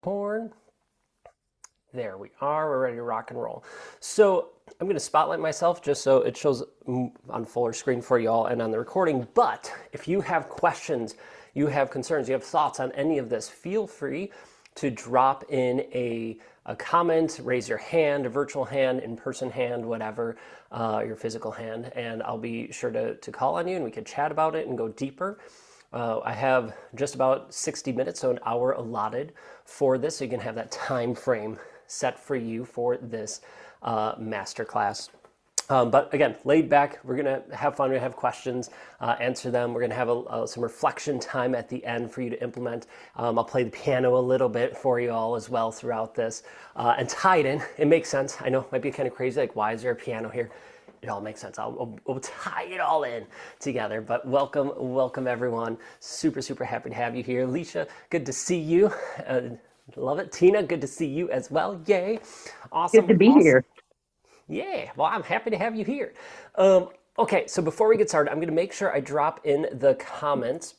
Horn. There we are. We're ready to rock and roll. So I'm going to spotlight myself just so it shows on fuller screen for y'all and on the recording. But if you have questions, you have concerns, you have thoughts on any of this, feel free to drop in a comment, raise your hand, a virtual hand, in-person hand, whatever, your physical hand, and I'll be sure to call on you and we can chat about it and go deeper. I have just about 60 minutes, so an hour allotted for this, so you can have that time frame set for you for this masterclass. But again, laid back, we're going to have fun, we're going to have questions, answer them. We're going to have some reflection time at the end for you to implement. I'll play the piano a little bit for you all as well throughout this. And tie it in, it makes sense. I know it might be kind of crazy, like why is there a piano here? It all makes sense. We'll tie it all in together. But welcome everyone. Super happy to have you here. Alicia, good to see you. Love it. Tina, good to see you as well. Yay. Awesome. Good to be here. Yeah, well, I'm happy to have you here. Okay, so before we get started, I'm going to make sure I drop in the comments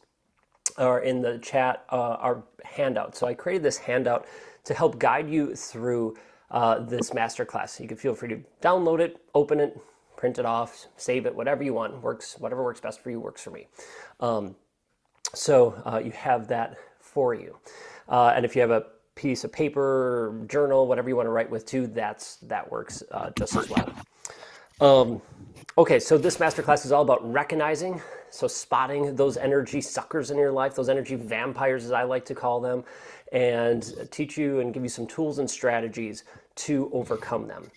or in the chat our handout. So I created this handout to help guide you through this masterclass. You can feel free to download it, open it, print it off, save it, whatever you want. Whatever works best for you works for me. So you have that for you. And if you have a piece of paper, journal, whatever you want to write with too, that works just as well. Okay, so this masterclass is all about recognizing, so spotting those energy suckers in your life, those energy vampires as I like to call them, and teach you and give you some tools and strategies to overcome them.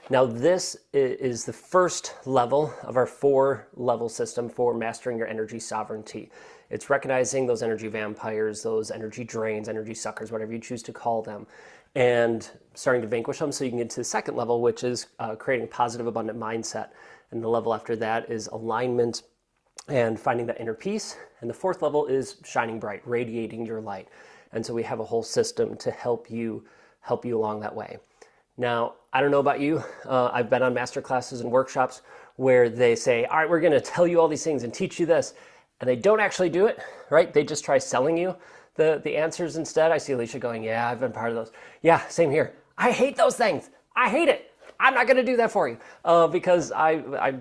Now this is the first level of our 4-level system for mastering your energy sovereignty. It's recognizing those energy vampires, those energy drains, energy suckers, whatever you choose to call them, and starting to vanquish them so you can get to the second level, which is creating a positive, abundant mindset. And the level after that is alignment and finding that inner peace. And the 4th level is shining bright, radiating your light. And so we have a whole system to help you along that way. Now, I don't know about you. I've been on master classes and workshops where they say, all right, we're going to tell you all these things and teach you this. And they don't actually do it, right? They just try selling you the answers instead. I see Alicia going, yeah, I've been part of those. Yeah, same here. I hate those things. I hate it. I'm not going to do that for you because I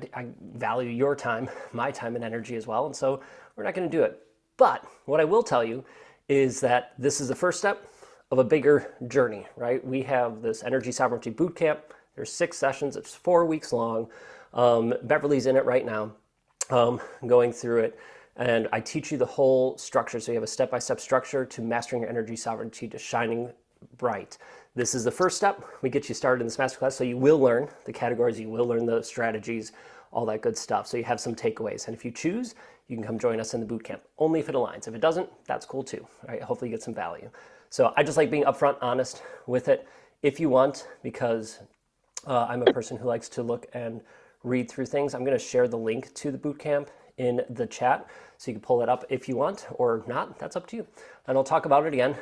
value your time, my time and energy as well. And so we're not going to do it. But what I will tell you is that this is the first step of a bigger journey, right? We have this Energy Sovereignty Bootcamp. There's 6 sessions. It's 4 weeks long. Beverly's in it right now, going through it. And I teach you the whole structure. So you have a step-by-step structure to mastering your energy sovereignty, to shining bright. This is the first step. We get you started in this masterclass. So you will learn the categories, you will learn the strategies, all that good stuff. So you have some takeaways. And if you choose, you can come join us in the bootcamp, only if it aligns. If it doesn't, that's cool too. All right, hopefully you get some value. So I just like being upfront, honest with it if you want, because I'm a person who likes to look and read through things. I'm going to share the link to the bootcamp in the chat, so you can pull it up if you want or not. That's up to you. And I'll talk about it again.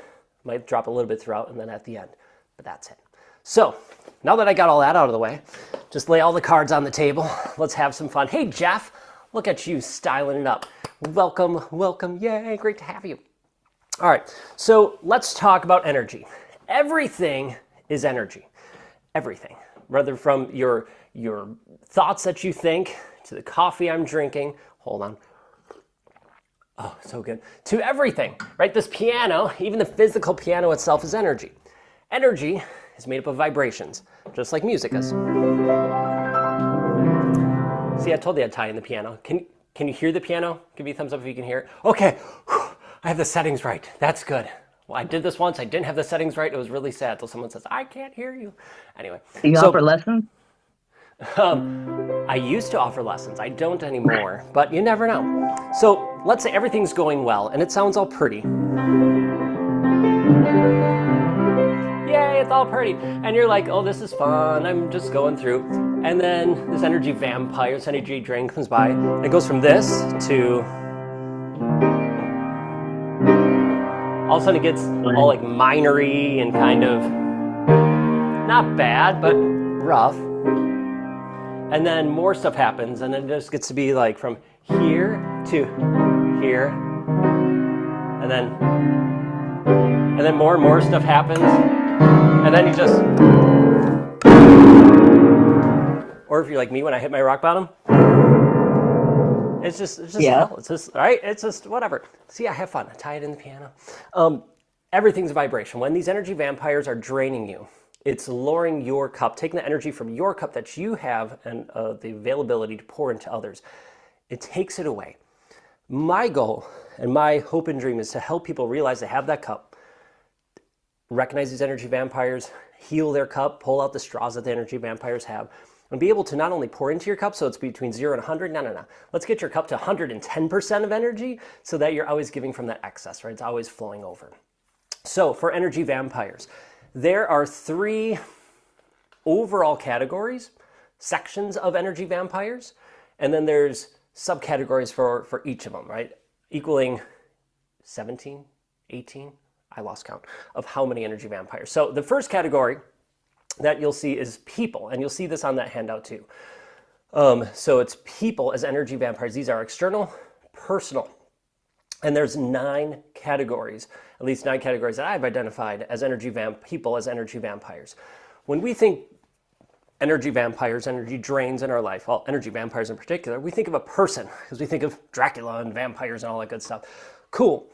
Might drop a little bit throughout and then at the end, but that's it. So now that I got all that out of the way, just lay all the cards on the table. Let's have some fun. Hey, Jeff, look at you styling it up. Welcome. Yay, great to have you. All right, so let's talk about energy. Everything is energy. Everything. Whether from your thoughts that you think to the coffee I'm drinking. Hold on. Oh, so good. To everything, right? This piano, even the physical piano itself is energy. Energy is made up of vibrations, just like music is. See, I told you I'd tie in the piano. Can you hear the piano? Give me a thumbs up if you can hear it. Okay, I have the settings right. That's good. Well, I did this once. I didn't have the settings right. It was really sad till someone says, I can't hear you. Anyway. Do you offer lessons? I used to offer lessons. I don't anymore, but you never know. So let's say everything's going well and it sounds all pretty. Yay, it's all pretty. And you're like, oh, this is fun. I'm just going through. And then this energy vampire, this energy drain comes by. And it goes from this to... all of a sudden it gets all like minery and kind of not bad, but rough. And then more stuff happens, and then it just gets to be like from here to here, and and then more and more stuff happens, and then you just, or if you're like me when I hit my rock bottom, it's just hell. It's just, all right, it's just whatever. See, I have fun. I tie it in the piano. Everything's a vibration. When these energy vampires are draining you, it's lowering your cup, taking the energy from your cup that you have and the availability to pour into others. It takes it away. My goal and my hope and dream is to help people realize they have that cup, recognize these energy vampires, heal their cup, pull out the straws that the energy vampires have, and be able to not only pour into your cup so it's between 0 and 100, no. Let's get your cup to 110% of energy so that you're always giving from that excess, right? It's always flowing over. So for energy vampires, there are 3 overall categories, sections of energy vampires, and then there's subcategories for each of them, right? Equaling 17, 18, I lost count, of how many energy vampires. So the first category that you'll see is people, and you'll see this on that handout too. So it's people as energy vampires. These are external, personal, and there's 9 categories, at least 9 categories that I've identified as people as energy vampires. When we think energy vampires, energy drains in our life, well, energy vampires in particular, we think of a person because we think of Dracula and vampires and all that good stuff. Cool.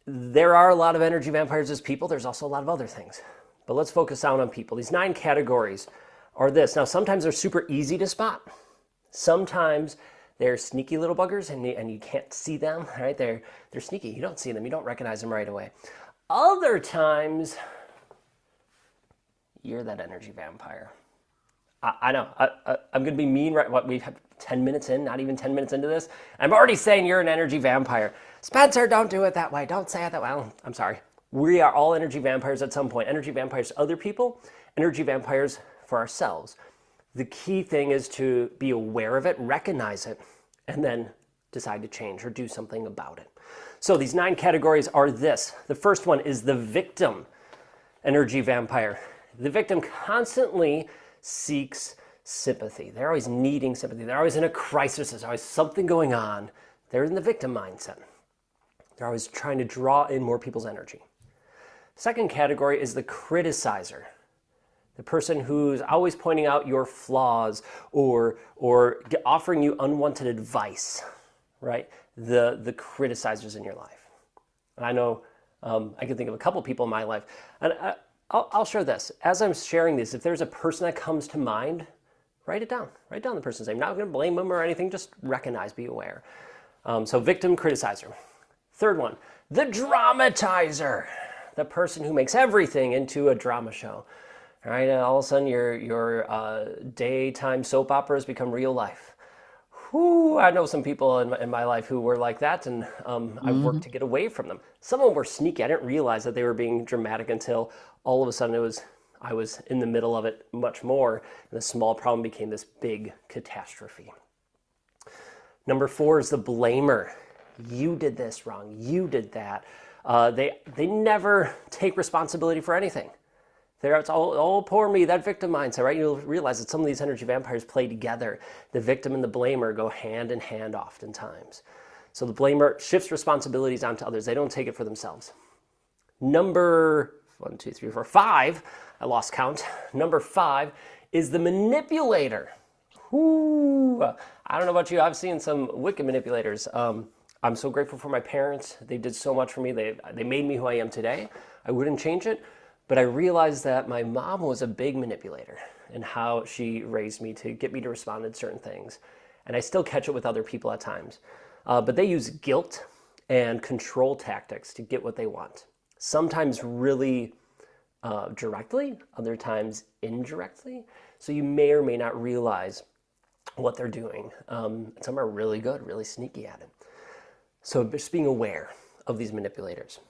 There are a lot of energy vampires as people. There's also a lot of other things. But let's focus down on people. These 9 categories are this. Now, sometimes they're super easy to spot. Sometimes they're sneaky little buggers and you can't see them, right? They're sneaky. You don't see them. You don't recognize them right away. Other times, you're that energy vampire. I know. I'm going to be mean, right? What, we have 10 minutes in, not even 10 minutes into this. I'm already saying you're an energy vampire. Spencer, don't do it that way. Don't say it that way. I'm sorry. We are all energy vampires at some point. Energy vampires to other people, energy vampires for ourselves. The key thing is to be aware of it, recognize it, and then decide to change or do something about it. So these 9 categories are this. The first one is the victim energy vampire. The victim constantly seeks sympathy. They're always needing sympathy. They're always in a crisis. There's always something going on. They're in the victim mindset. They're always trying to draw in more people's energy. Second category is the criticizer. The person who's always pointing out your flaws or offering you unwanted advice, right? The criticizers in your life. And I know I can think of a couple people in my life. And I'll share this. As I'm sharing this, if there's a person that comes to mind, write it down. Write down the person's name. Not going to blame them or anything. Just recognize, be aware. So victim, criticizer. Third one, the dramatizer. The person who makes everything into a drama show. All right, all of a sudden your daytime soap operas become real life. Whew, I know some people in my life who were like that, and I've worked to get away from them. Some of them were sneaky. I didn't realize that they were being dramatic until all of a sudden I was in the middle of it much more, and the small problem became this big catastrophe. Number 4 is the blamer. You did this wrong. You did that. They never take responsibility for anything. It's all, oh, poor me, that victim mindset, right? You'll realize that some of these energy vampires play together. The victim and the blamer go hand in hand oftentimes. So the blamer shifts responsibilities onto others. They don't take it for themselves. Number 5, I lost count. Number 5 is the manipulator. Ooh, I don't know about you. I've seen some wicked manipulators. I'm so grateful for my parents. They did so much for me. They made me who I am today. I wouldn't change it. But I realized that my mom was a big manipulator in how she raised me to get me to respond to certain things. And I still catch it with other people at times. But they use guilt and control tactics to get what they want. Sometimes really directly, other times indirectly. So you may or may not realize what they're doing. Some are really good, really sneaky at it. So just being aware of these manipulators.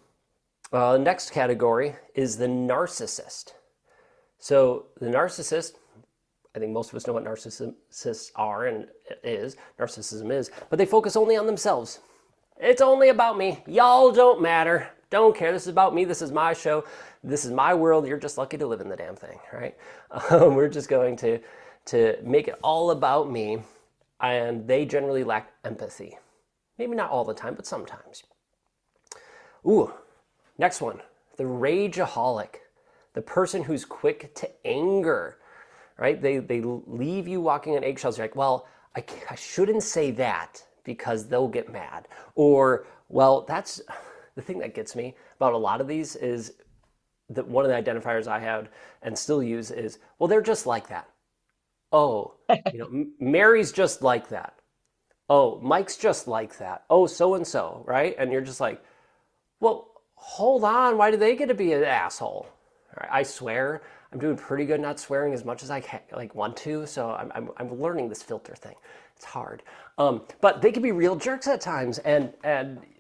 The next category is the narcissist. So the narcissist, I think most of us know what narcissists are and narcissism is, but they focus only on themselves. It's only about me. Y'all don't matter. Don't care. This is about me. This is my show. This is my world. You're just lucky to live in the damn thing, right? We're just going to make it all about me, and they generally lack empathy. Maybe not all the time, but sometimes. Ooh. Next one, the rageaholic, the person who's quick to anger, right? They leave you walking on eggshells. You're like, well, I shouldn't say that because they'll get mad. Or, well, that's the thing that gets me about a lot of these is that one of the identifiers I had and still use is, well, they're just like that. Oh, Mary's just like that. Oh, Mike's just like that. Oh, so and so, right? And you're just like, well, hold on. Why do they get to be an asshole? Right, I swear I'm doing pretty good not swearing as much as I want to. So I'm learning this filter thing. It's hard, but they can be real jerks at times, and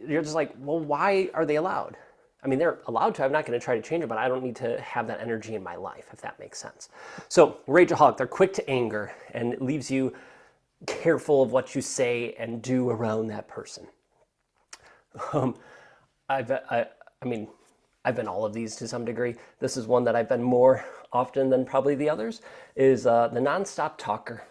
you're just like, well, why are they allowed? I mean, they're allowed to. I'm not going to try to change it, but I don't need to have that energy in my life, if that makes sense. So rageaholic, they're quick to anger, and it leaves you careful of what you say and do around that person. I mean, I've been all of these to some degree. This is one that I've been more often than probably the others, is the nonstop talker.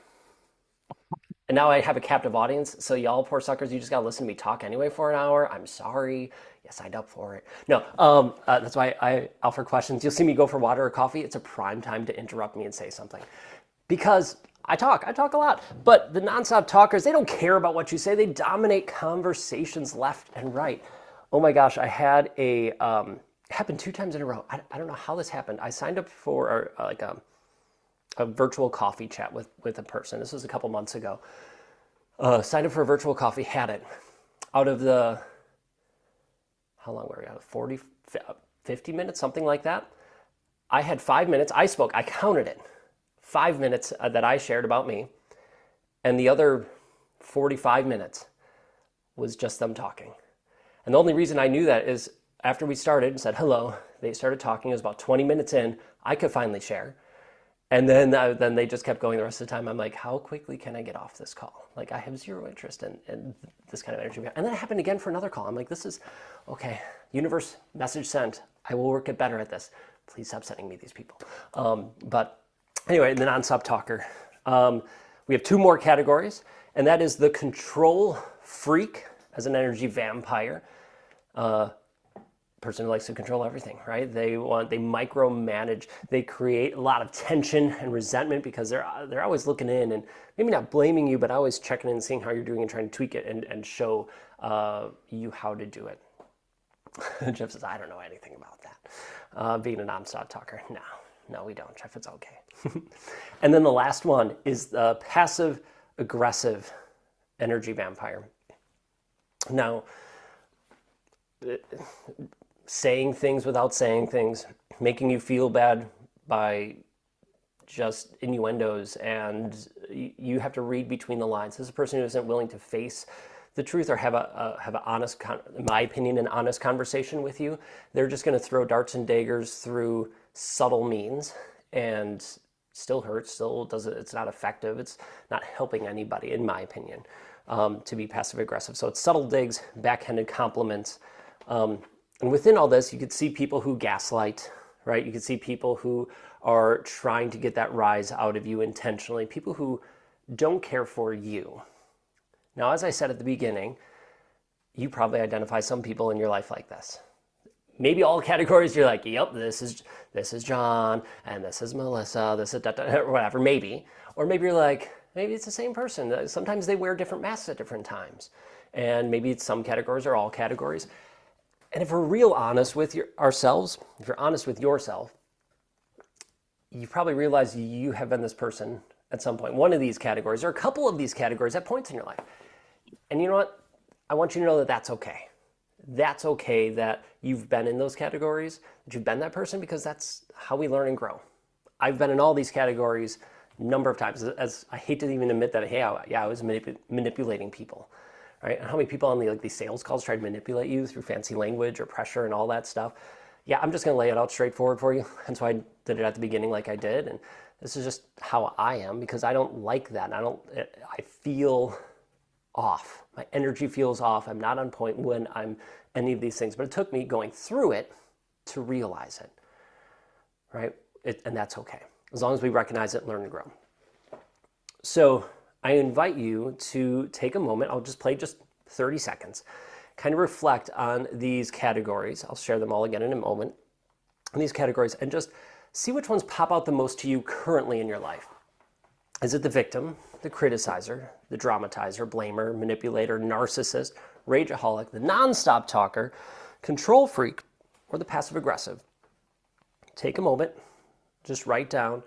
And now I have a captive audience, so y'all poor suckers, you just gotta listen to me talk anyway for an hour. I'm sorry. You signed up for it. No, that's why I offer questions. You'll see me go for water or coffee. It's a prime time to interrupt me and say something. Because I talk a lot. But the nonstop talkers, they don't care about what you say. They dominate conversations left and right. Oh my gosh, I had a, happened 2 times in a row. I don't know how this happened. I signed up for a virtual coffee chat with a person. This was a couple months ago. Signed up for a virtual coffee, had it. Out of the, how long were we out? 40, 50 minutes, something like that. I had 5 minutes. I spoke. I counted it. 5 minutes that I shared about me. And the other 45 minutes was just them talking. And the only reason I knew that is after we started and said hello, they started talking. It was about 20 minutes in. I could finally share. And then they just kept going the rest of the time. I'm like, how quickly can I get off this call? Like, I have zero interest in this kind of energy. And then it happened again for another call. I'm like, this is, okay, universe, message sent. I will work it better at this. Please stop sending me these people. But anyway, the nonstop talker. We have 2 more categories, and that is the control freak as an energy vampire. Person who likes to control everything, right? They micromanage. They create a lot of tension and resentment because they're always looking in and maybe not blaming you, but always checking in and seeing how you're doing and trying to tweak it and show you how to do it. Jeff says, I don't know anything about that. Being a nonstop talker. No, we don't, Jeff. It's okay. And then the last one is the passive aggressive energy vampire. Now, saying things without saying things, making you feel bad by just innuendos, and you have to read between the lines. This is a person who isn't willing to face the truth or have an honest, in my opinion, an honest conversation with you. They're just going to throw darts and daggers through subtle means and still hurts, still does it. It's not effective. It's not helping anybody, in my opinion, to be passive aggressive. So it's subtle digs, backhanded compliments. And within all this, you could see people who gaslight, right? You could see people who are trying to get that rise out of you intentionally, people who don't care for you. Now, as I said at the beginning, you probably identify some people in your life like this. Maybe all categories you're like, yep, this is John, and this is Melissa, this is or whatever, maybe. Or maybe you're like, maybe it's the same person. Sometimes they wear different masks at different times. And maybe it's some categories or all categories. And if we're real honest with ourselves, if you're honest with yourself, you probably realize you have been this person at some point, one of these categories, or a couple of these categories at points in your life. And you know what? I want you to know that that's okay. That's okay that you've been in those categories, that you've been that person, because that's how we learn and grow. I've been in all these categories a number of times. As I hate to even admit that, hey, I was manipulating people. Right? And how many people on these sales calls try to manipulate you through fancy language or pressure and all that stuff? Yeah, I'm just going to lay it out straightforward for you. That's why I did it at the beginning like I did. And this is just how I am, because I don't like that. I feel off. My energy feels off. I'm not on point when I'm any of these things. But it took me going through it to realize it. Right? And that's okay. As long as we recognize it and learn to grow. So I invite you to take a moment. I'll just play just 30 seconds. Kind of reflect on these categories. I'll share them all again in a moment. in these categories and just see which ones pop out the most to you currently in your life. Is it the victim, the criticizer, the dramatizer, blamer, manipulator, narcissist, rageaholic, the nonstop talker, control freak, or the passive aggressive? Take a moment, just write down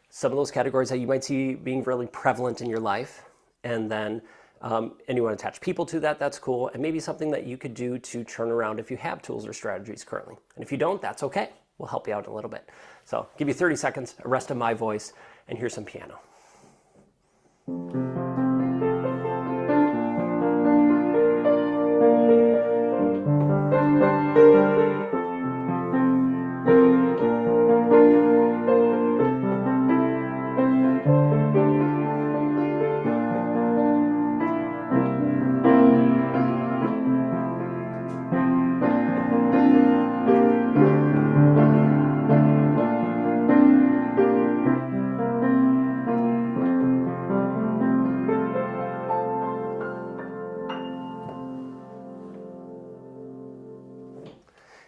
some of those categories that you might see being really prevalent in your life, and then and you want to attach people to that, that's cool, and maybe something that you could do to turn around if you have tools or strategies currently. And if you don't, that's okay. We'll help you out in a little bit. So give you 30 seconds, a rest of my voice, and here's some piano.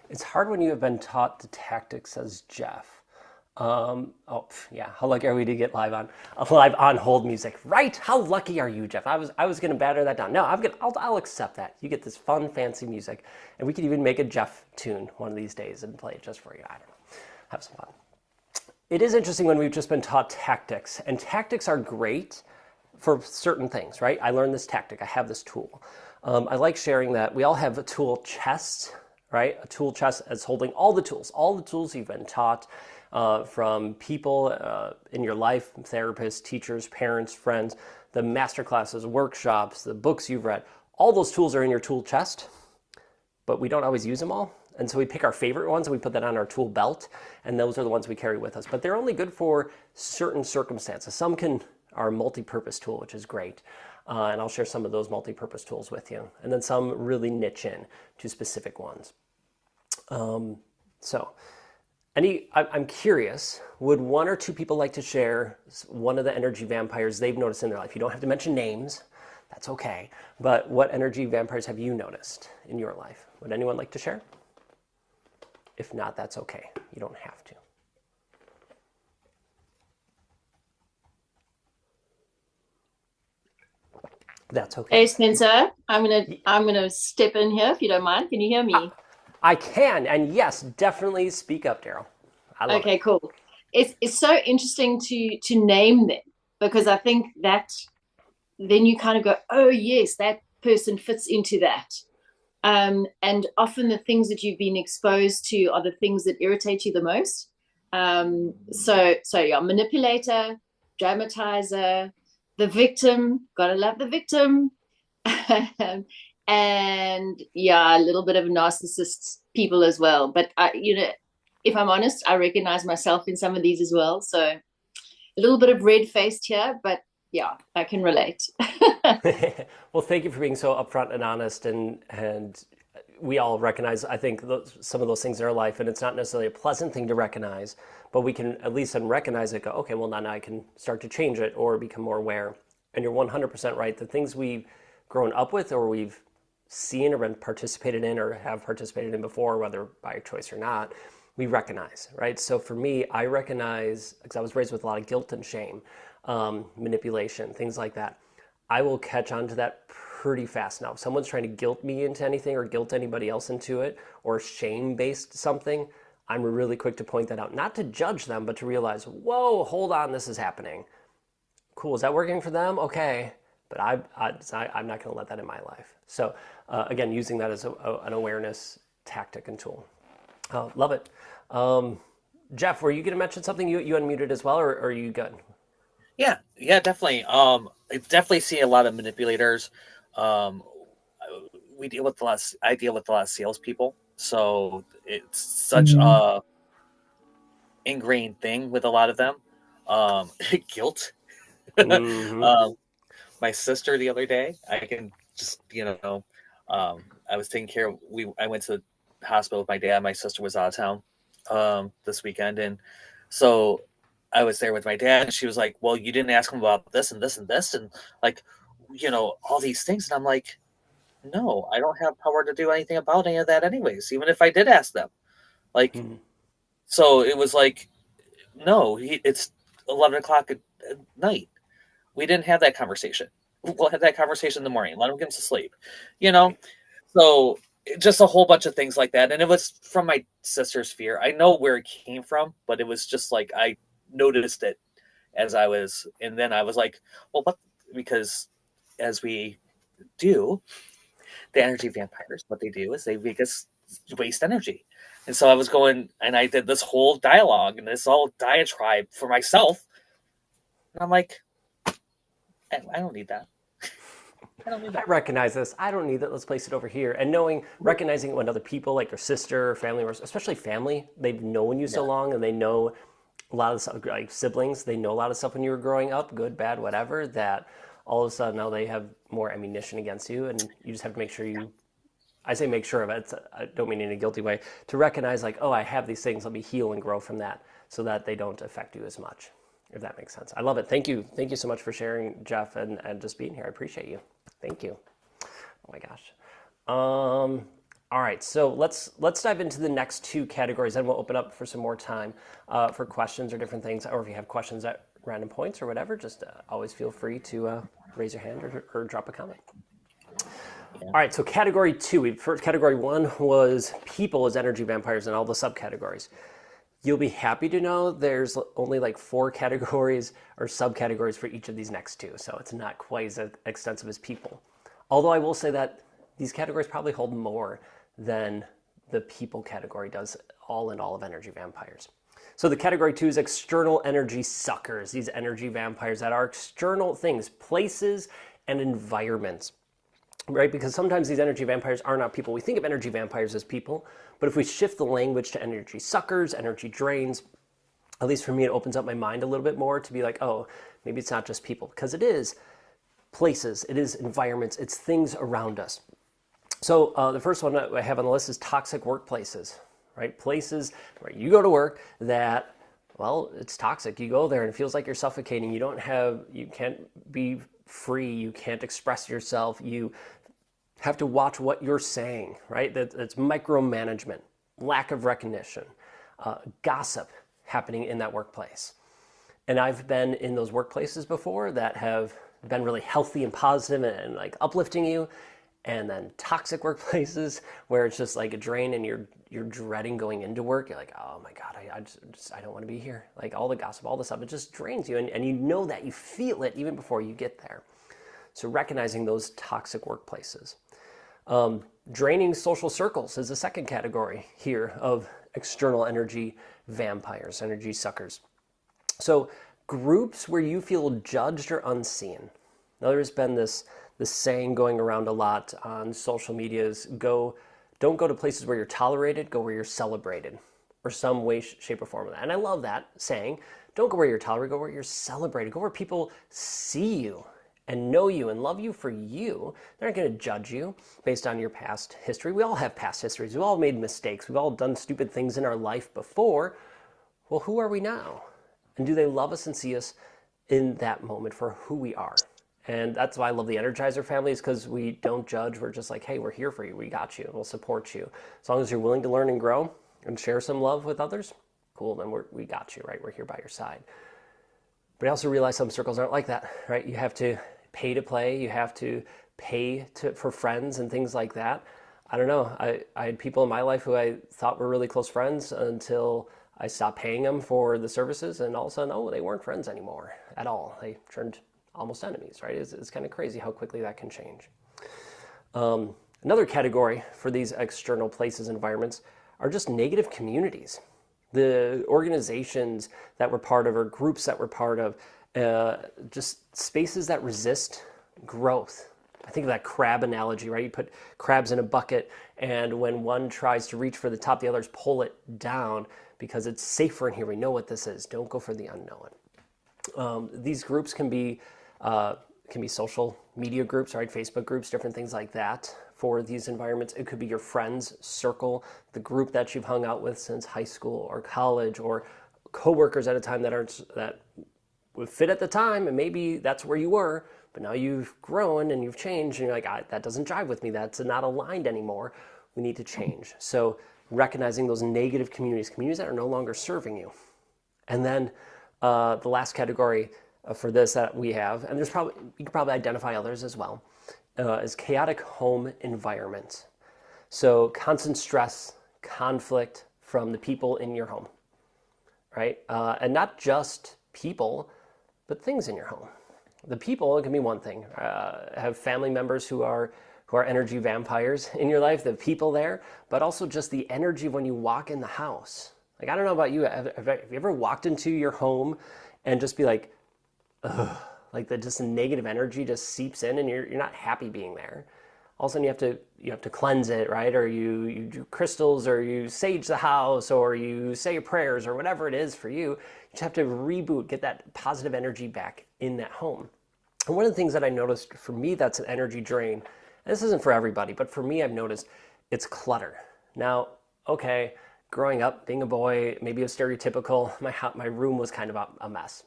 It's hard when you have been taught the tactics as Jeff. Yeah. How lucky are we to get live on hold music, right? How lucky are you, Jeff? I was gonna batter that down. No, I'll accept that. You get this fun, fancy music, and we could even make a Jeff tune one of these days and play it just for you. I don't know. Have some fun. It is interesting when we've just been taught tactics, and tactics are great for certain things, right? I learned this tactic. I have this tool. I like sharing that. We all have a tool chest, right? A tool chest is holding all the tools you've been taught from people in your life, therapists, teachers, parents, friends, the masterclasses, workshops, the books you've read. All those tools are in your tool chest, but we don't always use them all. And so we pick our favorite ones and we put that on our tool belt, and those are the ones we carry with us. But they're only good for certain circumstances. Some are a multi-purpose tool, which is great. And I'll share some of those multi-purpose tools with you. And then some really niche in to specific ones. I'm curious, would one or two people like to share one of the energy vampires they've noticed in their life? You don't have to mention names, that's okay. But what energy vampires have you noticed in your life? Would anyone like to share? If not, that's okay. You don't have to. That's okay. Hey Spencer, I'm gonna step in here if you don't mind. Can you hear me? I can, and yes, definitely speak up, Daryl. I love Okay, it. cool. It's so interesting to name them because I think that then you kind of go, oh yes, that person fits into that. And often the things that you've been exposed to are the things that irritate you the most. So yeah, manipulator, dramatizer, the victim, gotta love the victim. And yeah, a little bit of narcissist people as well. But if I'm honest, I recognize myself in some of these as well. So a little bit of red faced here, but yeah, I can relate. Well, thank you for being so upfront and honest, and we all recognize, I think, some of those things in our life, and it's not necessarily a pleasant thing to recognize, but we can at least then recognize it, go, okay, well, now I can start to change it or become more aware. And you're 100% right. The things we've grown up with or we've seen or been participated in or have participated in before, whether by choice or not, we recognize, right? So for me, I recognize, because I was raised with a lot of guilt and shame, manipulation, things like that. I will catch on to that pretty fast now. If someone's trying to guilt me into anything or guilt anybody else into it or shame-based something, I'm really quick to point that out. Not to judge them, but to realize, whoa, hold on, this is happening. Cool, is that working for them? Okay. But I'm not going to let that in my life. So again, using that as an awareness tactic and tool. Love it. Jeff, were you going to mention something? You unmuted as well, or are you good? Yeah, definitely. I definitely see a lot of manipulators. Um, I deal with a lot of salespeople, so it's such a ingrained thing with a lot of them. Guilt. Mm-hmm. My sister the other day, I can just I was taking care of. I went to the hospital with my dad. My sister was out of town this weekend, and so I was there with my dad. And she was like, "Well, you didn't ask him about this and this and this, and like, all these things." And I'm like, "No, I don't have power to do anything about any of that, anyways. Even if I did ask them, like." Mm-hmm. So it was like, no, it's 11 o'clock at night. We didn't have that conversation. We'll have that conversation in the morning. Let him get to sleep, you know? So just a whole bunch of things like that. And it was from my sister's fear. I know where it came from, but it was just like I noticed it as I was, and then I was like, well, what? Because as we do, the energy vampires, what they do is they make us waste energy. And so I was going, and I did this whole dialogue and this whole diatribe for myself. And I'm like, I don't need that. I don't need I that. recognize this. I don't need that. Let's place it over here. And recognizing when other people, like your sister, family, or especially family, they've known you so Yeah. long, and they know a lot of stuff, like siblings, they know a lot of stuff when you were growing up, good, bad, whatever, that all of a sudden now they have more ammunition against you, and you just have to make sure I say make sure of it, I don't mean in a guilty way, to recognize like, oh, I have these things, let me heal and grow from that so that they don't affect you as much, if that makes sense. I love it. Thank you. Thank you so much for sharing, Jeff, and just being here. I appreciate you. Thank you. Oh my gosh. All right, so let's dive into the next two categories, then we'll open up for some more time for questions or different things, or if you have questions at random points or whatever, just always feel free to raise your hand or drop a comment. Yeah. All right, so category two. First, category one was people as energy vampires and all the subcategories. You'll be happy to know there's only like 4 categories or subcategories for each of these next two, so it's not quite as extensive as people. Although I will say that these categories probably hold more than the people category does all in all of energy vampires. So the category 2 is external energy suckers, these energy vampires that are external things, places and environments. Right? Because sometimes these energy vampires are not people. We think of energy vampires as people, but if we shift the language to energy suckers, energy drains, at least for me, it opens up my mind a little bit more to be like, oh, maybe it's not just people, because it is places, it is environments, it's things around us. So the first one I have on the list is toxic workplaces, right? Places where you go to work that, well, it's toxic. You go there and it feels like you're suffocating. You can't be free. You can't express yourself. You have to watch what you're saying, right? That's micromanagement, lack of recognition, gossip happening in that workplace. And I've been in those workplaces before that have been really healthy and positive and like uplifting you, and then toxic workplaces where it's just like a drain and you're dreading going into work. You're like, oh my God, I don't want to be here. Like all the gossip, all the stuff, it just drains you. And you know that, you feel it even before you get there. So recognizing those toxic workplaces. Draining social circles is the second category here of external energy vampires, energy suckers. So groups where you feel judged or unseen. Now there's been this saying going around a lot on social media is don't go to places where you're tolerated, go where you're celebrated, or some way, shape, or form of that. And I love that saying. Don't go where you're tolerated, go where you're celebrated. Go where people see you and know you and love you for you. They're not going to judge you based on your past history. We all have past histories. We've all made mistakes. We've all done stupid things in our life before. Well, who are we now? And do they love us and see us in that moment for who we are? And that's why I love the Energizer family, is because we don't judge. We're just like, hey, we're here for you. We got you. We'll support you. As long as you're willing to learn and grow and share some love with others, cool, then we got you, right? We're here by your side. But I also realize some circles aren't like that, right? You have to pay to play. You have to pay for friends and things like that. I don't know. I had people in my life who I thought were really close friends until I stopped paying them for the services, and all of a sudden, oh, they weren't friends anymore at all. They turned almost enemies, right? It's kind of crazy how quickly that can change. Another category for these external places, environments, are just negative communities. The organizations that we're part of or groups that we're part of, just spaces that resist growth. I think of that crab analogy, right? You put crabs in a bucket, and when one tries to reach for the top, the others pull it down because it's safer in here. We know what this is. Don't go for the unknown. These groups can be social media groups, right? Facebook groups, different things like that for these environments. It could be your friends' circle, the group that you've hung out with since high school or college, or coworkers at a time that would fit at the time, and maybe that's where you were, but now you've grown and you've changed, and you're like, that doesn't jive with me. That's not aligned anymore. We need to change. So recognizing those negative communities that are no longer serving you. And then the last category for this that we have, and you can probably identify others as well, is chaotic home environment. So constant stress, conflict from the people in your home, right? And not just people, but things in your home. The people, it can be one thing. Have family members who are energy vampires in your life, the people there, but also just the energy when you walk in the house. Like, I don't know about you, have you ever walked into your home and just be like, ugh, like just the negative energy just seeps in and you're not happy being there. All of a sudden you have to cleanse it, right? Or you do crystals, or you sage the house, or you say your prayers, or whatever it is for you. You just have to reboot, get that positive energy back in that home. And one of the things that I noticed for me that's an energy drain, and this isn't for everybody, but for me I've noticed it's clutter. Now, okay, growing up, being a boy, maybe it was stereotypical, my room was kind of a mess.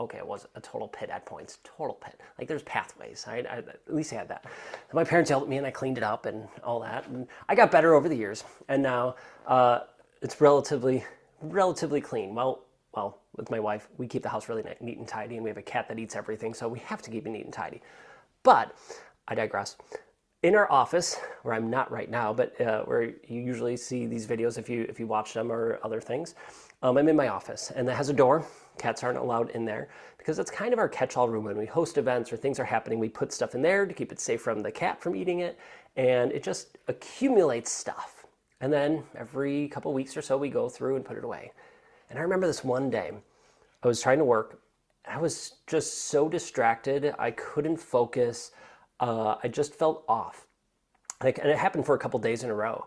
Okay, it was a total pit at points, total pit. Like, there's pathways, right? At least I had that. And my parents yelled at me and I cleaned it up and all that. And I got better over the years. And now it's relatively clean. Well, with my wife, we keep the house really neat and tidy, and we have a cat that eats everything, so we have to keep it neat and tidy. But I digress. In our office, where I'm not right now, but where you usually see these videos if you watch them or other things, I'm in my office, and that has a door. Cats aren't allowed in there because it's kind of our catch-all room. When we host events or things are happening, we put stuff in there to keep it safe from the cat from eating it, and it just accumulates stuff. And then every couple weeks or so, we go through and put it away. And I remember this one day, I was trying to work. I was just so distracted. I couldn't focus. I just felt off. And it happened for a couple days in a row.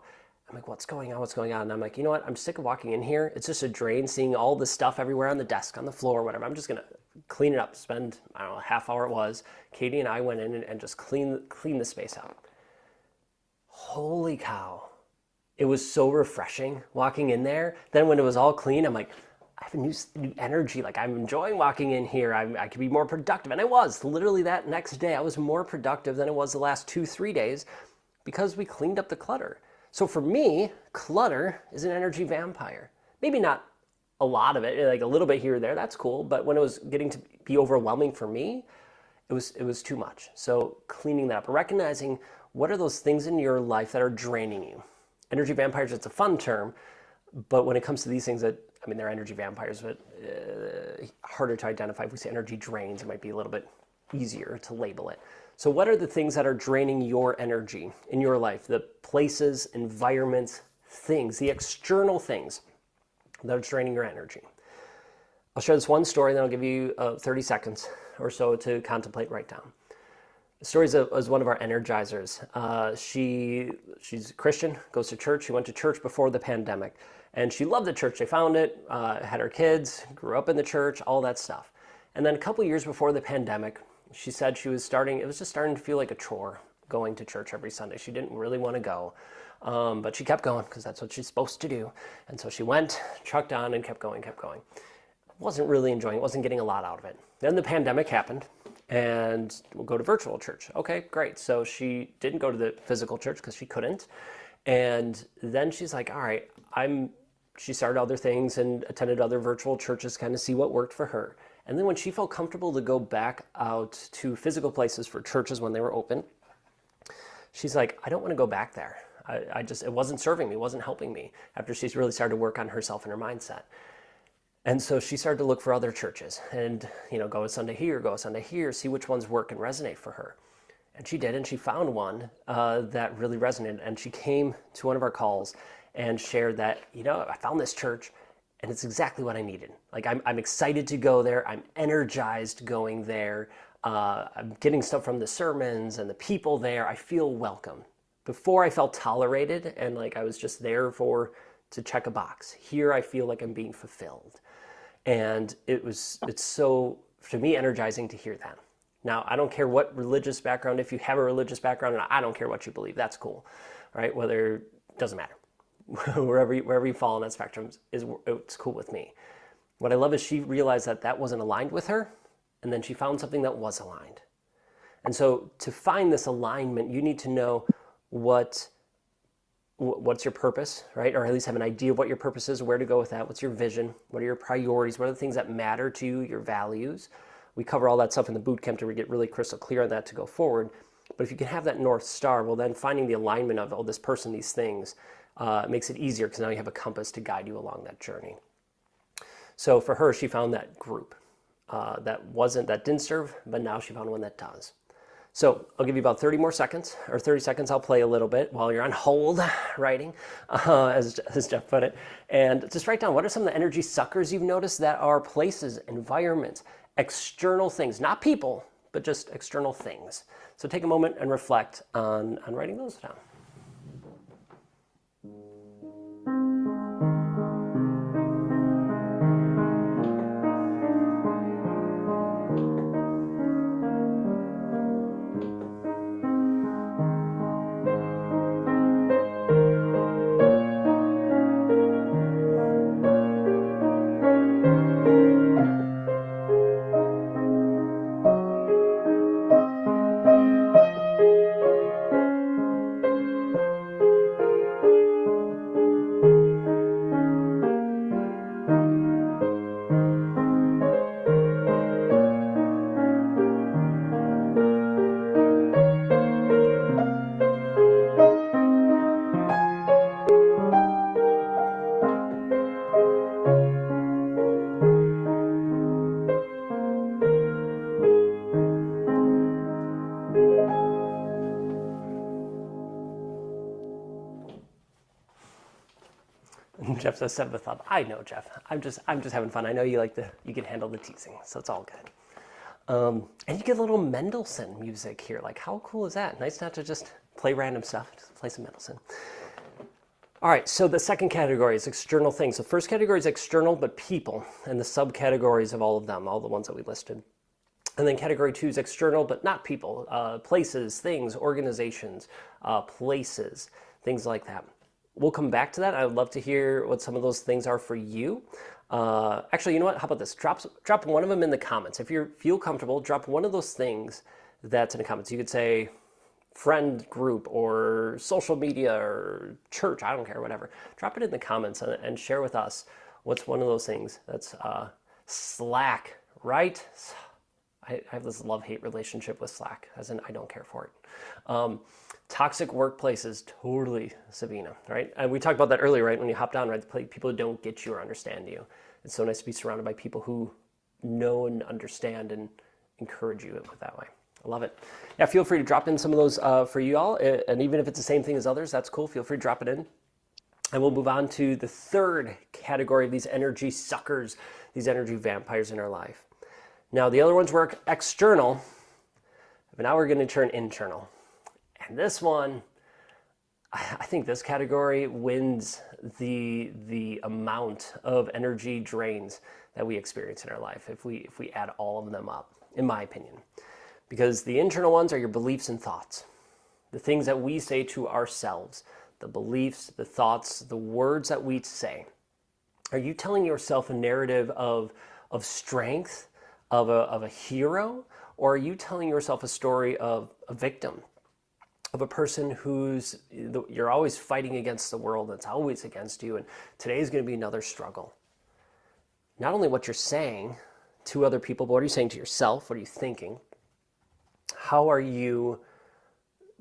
I'm like, what's going on? And I'm like, you know what? I'm sick of walking in here. It's just a drain, seeing all the stuff everywhere on the desk, on the floor, whatever. I'm just going to clean it up, spend, I don't know, a half hour it was. Katie and I went in and just clean the space up. Holy cow. It was so refreshing walking in there. Then when it was all clean, I'm like, I have a new energy. Like, I'm enjoying walking in here. I could be more productive. And I was. Literally that next day, I was more productive than it was the last 2-3 days because we cleaned up the clutter. So for me, clutter is an energy vampire. Maybe not a lot of it, like a little bit here or there, that's cool. But when it was getting to be overwhelming for me, it was too much. So cleaning that up, recognizing what are those things in your life that are draining you. Energy vampires, it's a fun term, but when it comes to these things they're energy vampires, but harder to identify. If we say energy drains, it might be a little bit easier to label it. So what are the things that are draining your energy in your life? The places, environments, things, the external things that are draining your energy. I'll share this one story, then I'll give you 30 seconds or so to contemplate, write down. The story is one of our energizers. She's a Christian, goes to church. She went to church before the pandemic, and she loved the church. They found it, had her kids, grew up in the church, all that stuff. And then a couple years before the pandemic, she said it was just starting to feel like a chore going to church every Sunday. She didn't really want to go, but she kept going because that's what she's supposed to do. And so she went, trucked on, and kept going. Wasn't really enjoying it, wasn't getting a lot out of it. Then the pandemic happened, and we'll go to virtual church. Okay, great. So she didn't go to the physical church because she couldn't. And then she's like, all right, she started other things and attended other virtual churches, kind of see what worked for her. And then when she felt comfortable to go back out to physical places for churches when they were open, she's like, I don't want to go back there. It wasn't serving me, it wasn't helping me, after she's really started to work on herself and her mindset. And so she started to look for other churches and, go a Sunday here, see which ones work and resonate for her. And she did, and she found one that really resonated. And she came to one of our calls and shared that, I found this church and it's exactly what I needed. Like, I'm excited to go there. I'm energized going there. I'm getting stuff from the sermons and the people there. I feel welcome. Before, I felt tolerated and like I was just there to check a box. Here, I feel like I'm being fulfilled. And it's so, to me, energizing to hear that. Now, I don't care what religious background, if you have a religious background, and I don't care what you believe, that's cool, right? Doesn't matter. wherever you fall on that spectrum, it's cool with me. What I love is she realized that wasn't aligned with her, and then she found something that was aligned. And so to find this alignment, you need to know what what's your purpose, right? Or at least have an idea of what your purpose is, where to go with that. What's your vision? What are your priorities? What are the things that matter to you, your values? We cover all that stuff in the boot camp to get really crystal clear on that to go forward. But if you can have that North Star, well, then finding the alignment of, oh, this person, these things, makes it easier because now you have a compass to guide you along that journey. So for her, she found that group that didn't serve, but now she found one that does. So I'll give you about 30 more seconds, or 30 seconds. I'll play a little bit while you're on hold writing, as Jeff put it. And just write down, what are some of the energy suckers you've noticed that are places, environments, external things, not people, but just external things. So take a moment and reflect on writing those down. Jeff says, "Set with up." I know, Jeff. I'm just having fun. I know you can handle the teasing, so it's all good. And you get a little Mendelssohn music here. Like, how cool is that? Nice not to just play random stuff. Just play some Mendelssohn. All right. So the second category is external things. The first category is external, but people, and the subcategories of all of them, all the ones that we listed. And then category 2 is external, but not people, places, things, organizations, places, things like that. We'll come back to that. I would love to hear what some of those things are for you. Actually, you know what? How about this? Drop one of them in the comments. If you feel comfortable, drop one of those things that's in the comments. You could say friend group or social media or church. I don't care, whatever. Drop it in the comments and share with us what's one of those things that's Slack, right? I have this love-hate relationship with Slack, as in I don't care for it. Toxic workplaces, totally Sabina, right? And we talked about that earlier, right? When you hopped on, right? People who don't get you or understand you. It's so nice to be surrounded by people who know and understand and encourage you that way. I love it. Yeah, feel free to drop in some of those for you all. And even if it's the same thing as others, that's cool. Feel free to drop it in. And we'll move on to the third category of these energy suckers, these energy vampires in our life. Now, the other ones were external, but now we're going to turn internal. And this one, I think this category wins the amount of energy drains that we experience in our life if we add all of them up, in my opinion. Because the internal ones are your beliefs and thoughts, the things that we say to ourselves, the beliefs, the thoughts, the words that we say. Are you telling yourself a narrative of strength, of a hero, or are you telling yourself a story of a victim? Of a person you're always fighting against the world, that's always against you, and today is going to be another struggle. Not only what you're saying to other people, but what are you saying to yourself? What are you thinking? How are you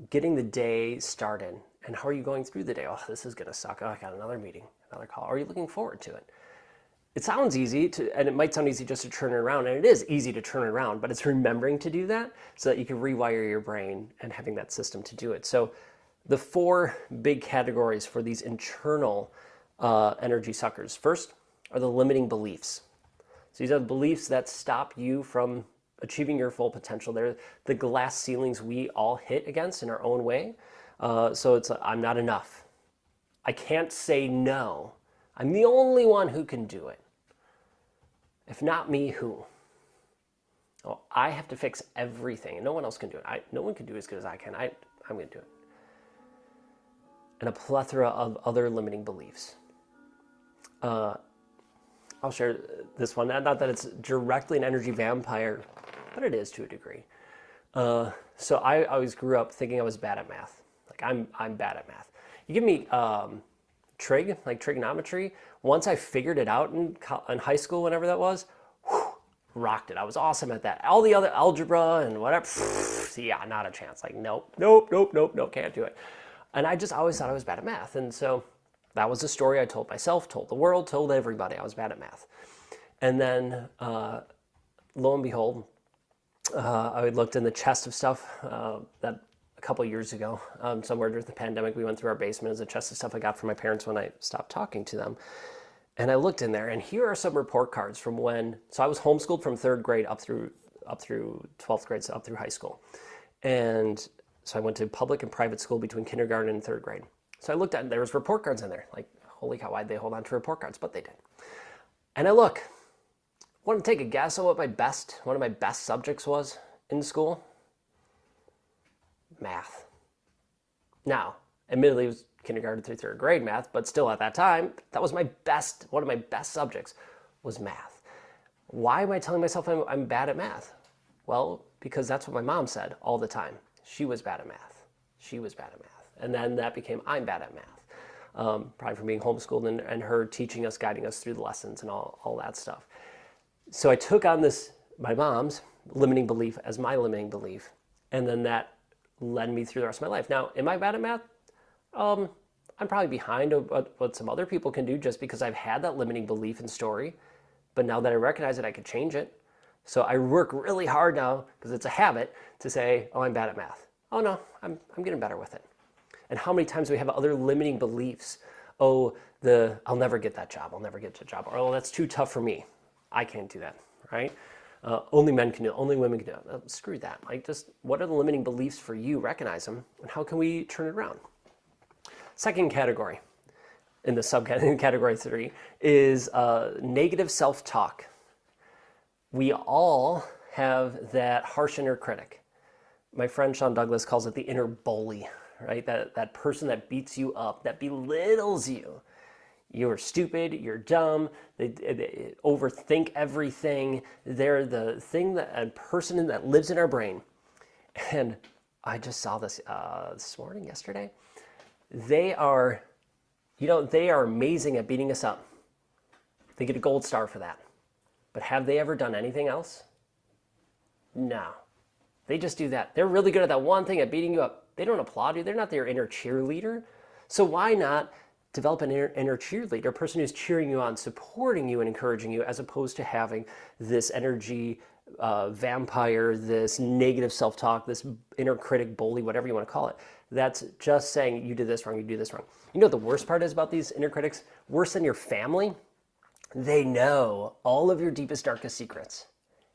getting the day started? And how are you going through the day? Oh, this is going to suck. Oh, I got another meeting, another call. Are you looking forward to it? It sounds easy and it might sound easy just to turn it around, and it is easy to turn it around, but it's remembering to do that so that you can rewire your brain and having that system to do it. So the 4 big categories for these internal energy suckers. First are the limiting beliefs. So these are the beliefs that stop you from achieving your full potential. They're the glass ceilings we all hit against in our own way. So it's, I'm not enough. I can't say no. I'm the only one who can do it. If not me, who? Oh, I have to fix everything, and no one else can do it. No one can do it as good as I can. I'm going to do it. And a plethora of other limiting beliefs. I'll share this one. Not that it's directly an energy vampire, but it is to a degree. So I always grew up thinking I was bad at math. Like I'm bad at math. You give me trig, like trigonometry. Once I figured it out in high school, whenever that was, rocked it. I was awesome at that. All the other algebra and whatever, yeah, not a chance. Like, nope, can't do it. And I just always thought I was bad at math. And so that was the story I told myself, told the world, told everybody I was bad at math. And then lo and behold, I looked in the chest of stuff that a couple years ago, somewhere during the pandemic, we went through our basement as a chest of stuff I got from my parents when I stopped talking to them. And I looked in there, and here are some report cards from when, so I was homeschooled from 3rd grade up through 12th grade, so up through high school. And so I went to public and private school between kindergarten and 3rd grade. So I looked at, there was report cards in there. Like, holy cow, why'd they hold on to report cards? But they did. And I look, want to take a guess on what one of my best subjects was in school? Math. Now, admittedly, it was kindergarten through 3rd grade math, but still at that time, that was one of my best subjects was math. Why am I telling myself I'm bad at math? Well, because that's what my mom said all the time. She was bad at math. She was bad at math. And then that became, I'm bad at math. Probably from being homeschooled and her teaching us, guiding us through the lessons and all that stuff. So I took on my mom's limiting belief as my limiting belief. And then that led me through the rest of my life. Now, am I bad at math? I'm probably behind what some other people can do just because I've had that limiting belief and story. But now that I recognize it, I could change it. So I work really hard now, because it's a habit, to say, oh, I'm bad at math. Oh no, I'm getting better with it. And how many times we have other limiting beliefs? Oh, I'll never get that job. I'll never get that job. Or, oh, that's too tough for me. I can't do that, right? Only men can do it. Only women can do it. Screw that. Like, just what are the limiting beliefs for you? Recognize them, and how can we turn it around? Second category, in the subcategory, category 3, is negative self-talk. We all have that harsh inner critic. My friend Sean Douglas calls it the inner bully, right? That person that beats you up, that belittles you. You're stupid, you're dumb, they overthink everything. They're the thing a person that lives in our brain. And I just saw this yesterday. They are amazing at beating us up. They get a gold star for that. But have they ever done anything else? No. They just do that. They're really good at that one thing, at beating you up. They don't applaud you. They're not their inner cheerleader. So why not develop an inner cheerleader, a person who's cheering you on, supporting you and encouraging you, as opposed to having this energy vampire, this negative self-talk, this inner critic, bully, whatever you want to call it. That's just saying, you did this wrong, you do this wrong. You know what the worst part is about these inner critics? Worse than your family? They know all of your deepest, darkest secrets.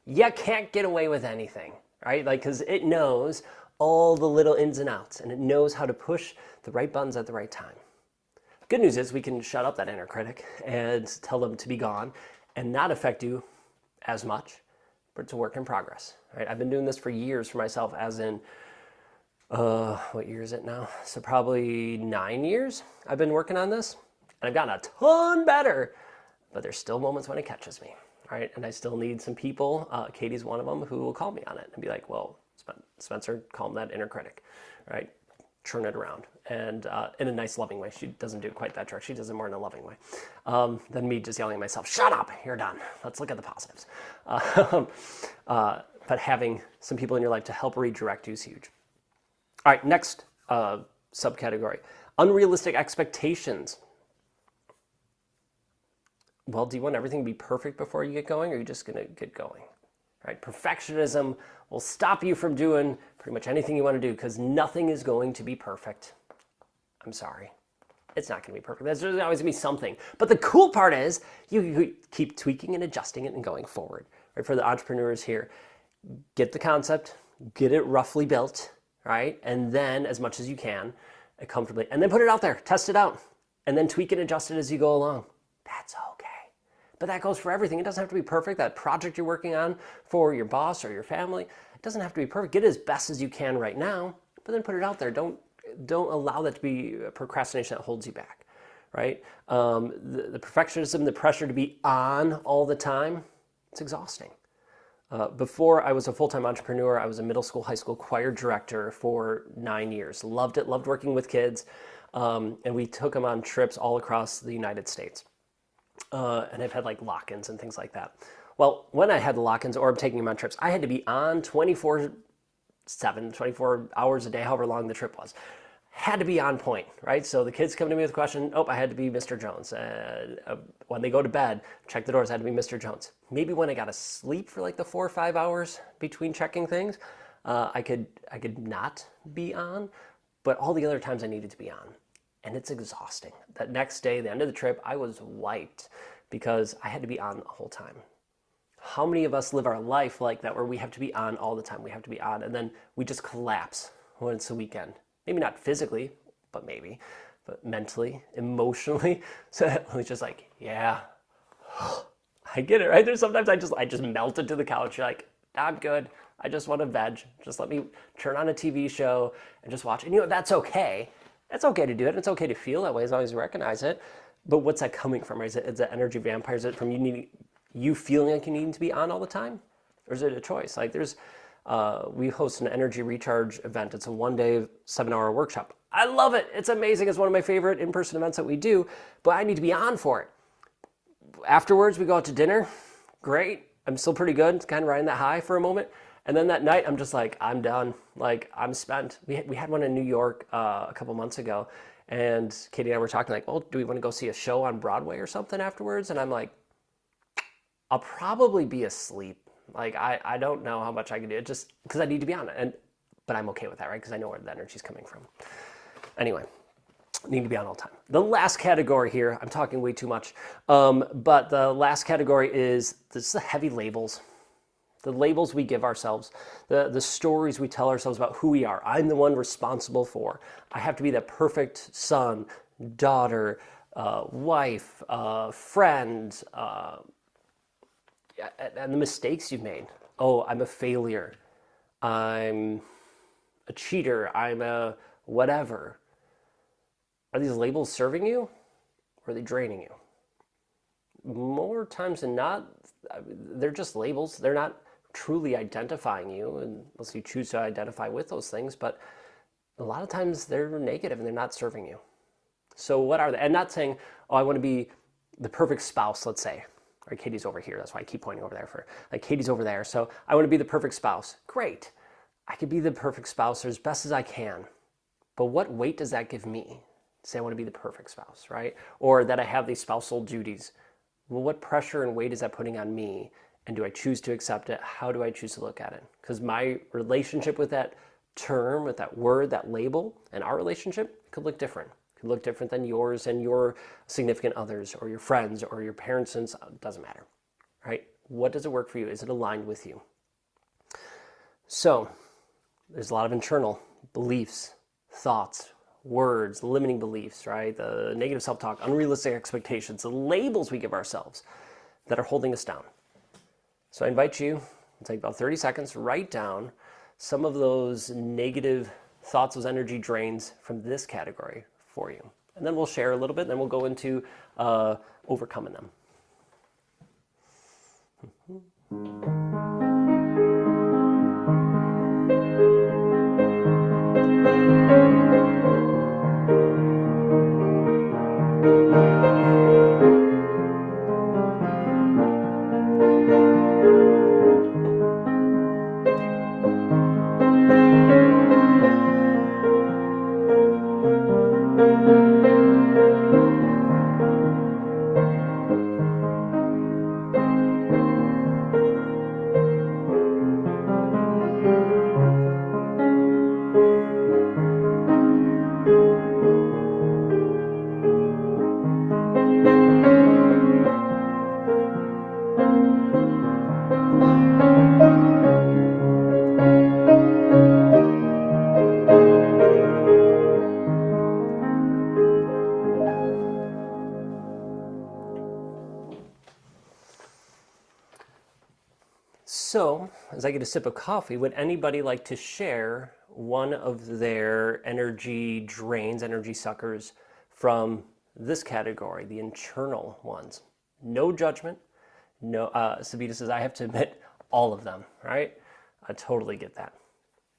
You can't get away with anything, right? Like, because it knows all the little ins and outs, and it knows how to push the right buttons at the right time. Good news is we can shut up that inner critic and tell them to be gone and not affect you as much, but it's a work in progress, right? I've been doing this for years for myself, as in, what year is it now? So probably 9 years I've been working on this, and I've gotten a ton better, but there's still moments when it catches me, right? And I still need some people, Katie's one of them, who will call me on it and be like, well, Spencer, calm that inner critic, right? Turn it around, and in a nice, loving way. She doesn't do it quite that direct. She does it more in a loving way than me just yelling at myself, shut up, you're done. Let's look at the positives. But having some people in your life to help redirect you is huge. All right, next subcategory, unrealistic expectations. Well, do you want everything to be perfect before you get going, or are you just going to get going? Right? Perfectionism will stop you from doing pretty much anything you want to do, because nothing is going to be perfect. I'm sorry. It's not going to be perfect. There's always going to be something. But the cool part is you keep tweaking and adjusting it and going forward. Right? For the entrepreneurs here, get the concept, get it roughly built, right? And then, as much as you can, comfortably, and then put it out there, test it out, and then tweak and adjust it as you go along. That's okay. But that goes for everything. It doesn't have to be perfect. That project you're working on for your boss or your family, it doesn't have to be perfect. Get it as best as you can right now, but then put it out there. Don't allow that to be procrastination that holds you back, right? The perfectionism, the pressure to be on all the time, it's exhausting. Before I was a full-time entrepreneur, I was a middle school, high school choir director for 9 years. Loved it, loved working with kids. and we took them on trips all across the United States. And I've had like lock-ins and things like that. Well, when I had the lock-ins or I'm taking them on trips, I had to be on 24/7, 24 hours a day, however long the trip was. Had to be on point, right? So the kids come to me with a question. Oh, I had to be Mr. Jones. When they go to bed, check the doors. I had to be Mr. Jones. Maybe when I got to sleep for like the 4 or 5 hours between checking things, I could not be on. But all the other times I needed to be on, and it's exhausting. That next day, the end of the trip, I was wiped because I had to be on the whole time. How many of us live our life like that, where we have to be on all the time? We have to be on, and then we just collapse when it's the weekend. Maybe not physically, but mentally, emotionally. So it's just like, yeah, I get it, right? There's sometimes I just melt into the couch. You're like, I'm good. I just want to veg. Just let me turn on a TV show and just watch. And that's okay. It's okay to do it. It's okay to feel that way as long as you recognize it. But what's that coming from? Is it energy vampire? Is it from you feeling like you need to be on all the time? Or is it a choice? Like we host an energy recharge event. It's a 1-day, 7-hour workshop. I love it. It's amazing. It's one of my favorite in-person events that we do, but I need to be on for it. Afterwards, we go out to dinner. Great. I'm still pretty good. It's kind of riding that high for a moment. And then that night, I'm just like, I'm done. Like, I'm spent. We had one in New York a couple months ago, and Katie and I were talking like, well, do we want to go see a show on Broadway or something afterwards? And I'm like, I'll probably be asleep. Like, I don't know how much I can do, just because I need to be on it. But I'm okay with that, right? Because I know where the energy's coming from. Anyway, need to be on all the time. The last category here, I'm talking way too much, but the last category is the heavy labels. The labels we give ourselves, the stories we tell ourselves about who we are. I'm the one responsible for. I have to be the perfect son, daughter, wife, friend, and the mistakes you've made. Oh, I'm a failure. I'm a cheater. I'm a whatever. Are these labels serving you, or are they draining you? More times than not, they're just labels. They're not truly identifying you, unless you choose to identify with those things. But a lot of times they're negative and they're not serving you. So what are they? And not saying, oh, I want to be the perfect spouse, let's say. Or Katie's over here. That's why I keep pointing over there for, like, Katie's over there. So I want to be the perfect spouse. Great. I could be the perfect spouse as best as I can. But what weight does that give me? Say I want to be the perfect spouse, right? Or that I have these spousal duties. Well, what pressure and weight is that putting on me? And do I choose to accept it? How do I choose to look at it? Because my relationship with that term, with that word, that label, and our relationship could look different. It could look different than yours and your significant others or your friends or your parents, and it doesn't matter, right? What does it work for you? Is it aligned with you? So there's a lot of internal beliefs, thoughts, words, limiting beliefs, right? The negative self-talk, unrealistic expectations, the labels we give ourselves that are holding us down. So I invite you to take about 30 seconds, write down some of those negative thoughts, those energy drains from this category for you. And then we'll share a little bit, and then we'll go into overcoming them. So, as I get a sip of coffee, would anybody like to share one of their energy drains, energy suckers from this category, the internal ones? No judgment. No, Sabita says, I have to admit all of them, right? I totally get that.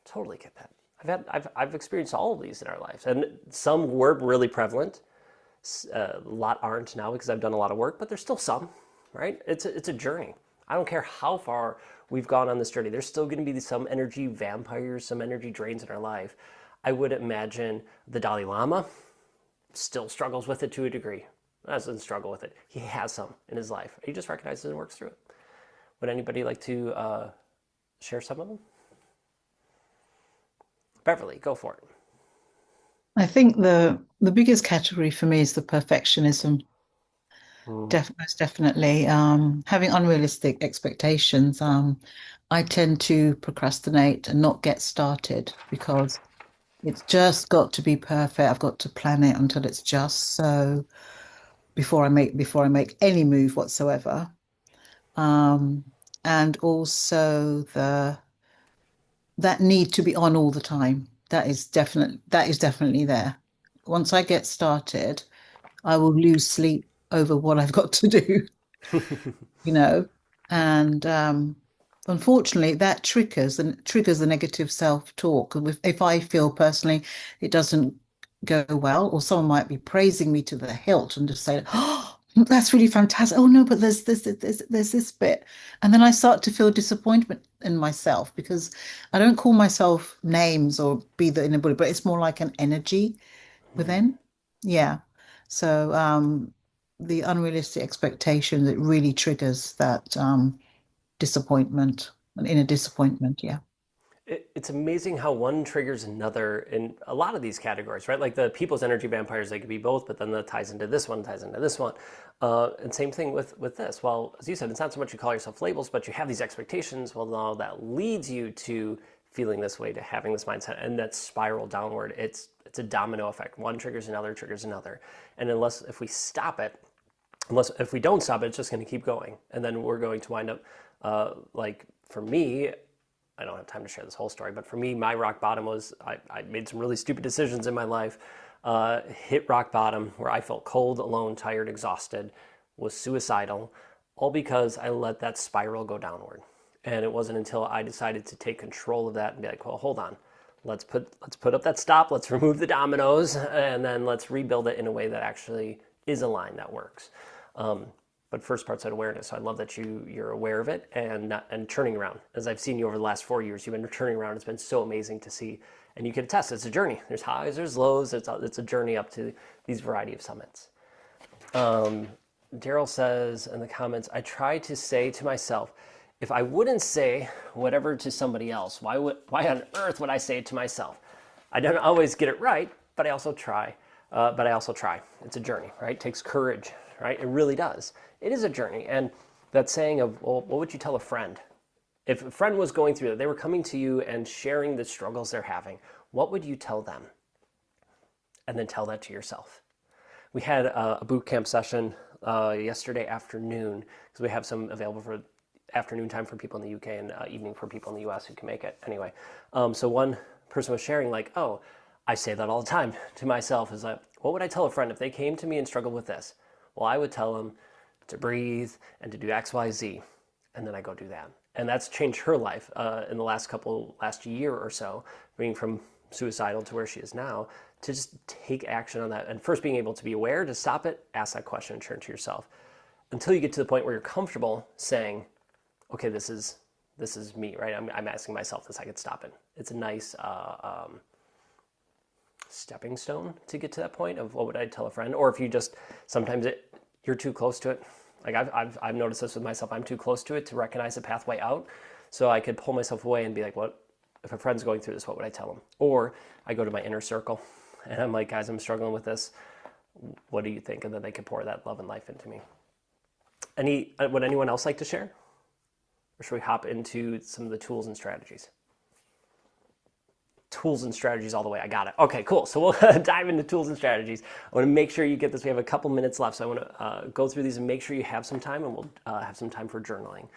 Totally get that. I've experienced all of these in our lives, and some were really prevalent. A lot aren't now because I've done a lot of work, but there's still some, right? It's a journey. I don't care how far we've gone on this journey. There's still going to be some energy vampires, some energy drains in our life. I would imagine the Dalai Lama still struggles with it to a degree. Doesn't struggle with it. He has some in his life. He just recognizes and works through it. Would anybody like to share some of them? Beverly, go for it. I think the biggest category for me is the perfectionism. Most definitely. Having unrealistic expectations. I tend to procrastinate and not get started because it's just got to be perfect. I've got to plan it until it's just so before I make any move whatsoever. Um, and also that need to be on all the time. That is definitely there. Once I get started, I will lose sleep over what I've got to do, you know. And unfortunately, that triggers the negative self-talk. If I feel personally it doesn't go well, or someone might be praising me to the hilt and just say, "Oh, that's really fantastic. Oh no, but there's this bit," and then I start to feel disappointment in myself because I don't call myself names or be the anybody, but it's more like an energy within. Yeah. So the unrealistic expectation that really triggers that disappointment, an inner disappointment. Yeah. It's amazing how one triggers another in a lot of these categories, right? Like the people's energy vampires, they could be both, but then that ties into this one, ties into this one. And same thing with this. Well, as you said, it's not so much you call yourself labels, but you have these expectations. Well, now that leads you to feeling this way, to having this mindset, and that spiral downward. It's a domino effect. One triggers another. And if we stop it, if we don't stop it, it's just going to keep going. And then we're going to wind up, like for me, I don't have time to share this whole story, but for me, my rock bottom was I made some really stupid decisions in my life, hit rock bottom where I felt cold, alone, tired, exhausted, was suicidal, all because I let that spiral go downward. And it wasn't until I decided to take control of that and be like, well, hold on, let's put up that stop, let's remove the dominoes, and then let's rebuild it in a way that actually is aligned, that works. But first part's that awareness. So I love that you're aware of it and turning around. As I've seen you over the last 4 years, you've been turning around. It's been so amazing to see. And you can attest, it's a journey. There's highs, there's lows. It's a journey up to these variety of summits. Daryl says in the comments, I try to say to myself, if I wouldn't say whatever to somebody else, why on earth would I say it to myself? I don't always get it right, but I also try. It's a journey, right? It takes courage, right? It really does. It is a journey. And that saying of, well, what would you tell a friend? If a friend was going through that, they were coming to you and sharing the struggles they're having, what would you tell them? And then tell that to yourself. We had a boot camp session yesterday afternoon, because we have some available for afternoon time for people in the UK and evening for people in the US who can make it. Anyway, so one person was sharing like, oh, I say that all the time to myself, is like, what would I tell a friend if they came to me and struggled with this? Well, I would tell them to breathe and to do X, Y, Z. And then I go do that. And that's changed her life in the last year or so, being from suicidal to where she is now, to just take action on that. And first being able to be aware, to stop it, ask that question, and turn to yourself. Until you get to the point where you're comfortable saying, okay, this is me, right? I'm asking myself this, I could stop it. It's a nice stepping stone to get to that point of what would I tell a friend? Or if you just, sometimes you're too close to it. Like I've noticed this with myself. I'm too close to it to recognize a pathway out. So I could pull myself away and be like, what, if a friend's going through this, what would I tell them? Or I go to my inner circle and I'm like, guys, I'm struggling with this. What do you think? And then they could pour that love and life into me. Would anyone else like to share? Or should we hop into some of the tools and strategies? Tools and strategies all the way. I got it. Okay, cool. So we'll dive into tools and strategies. I want to make sure you get this. We have a couple minutes left, so I want to go through these and make sure you have some time, and we'll have some time for journaling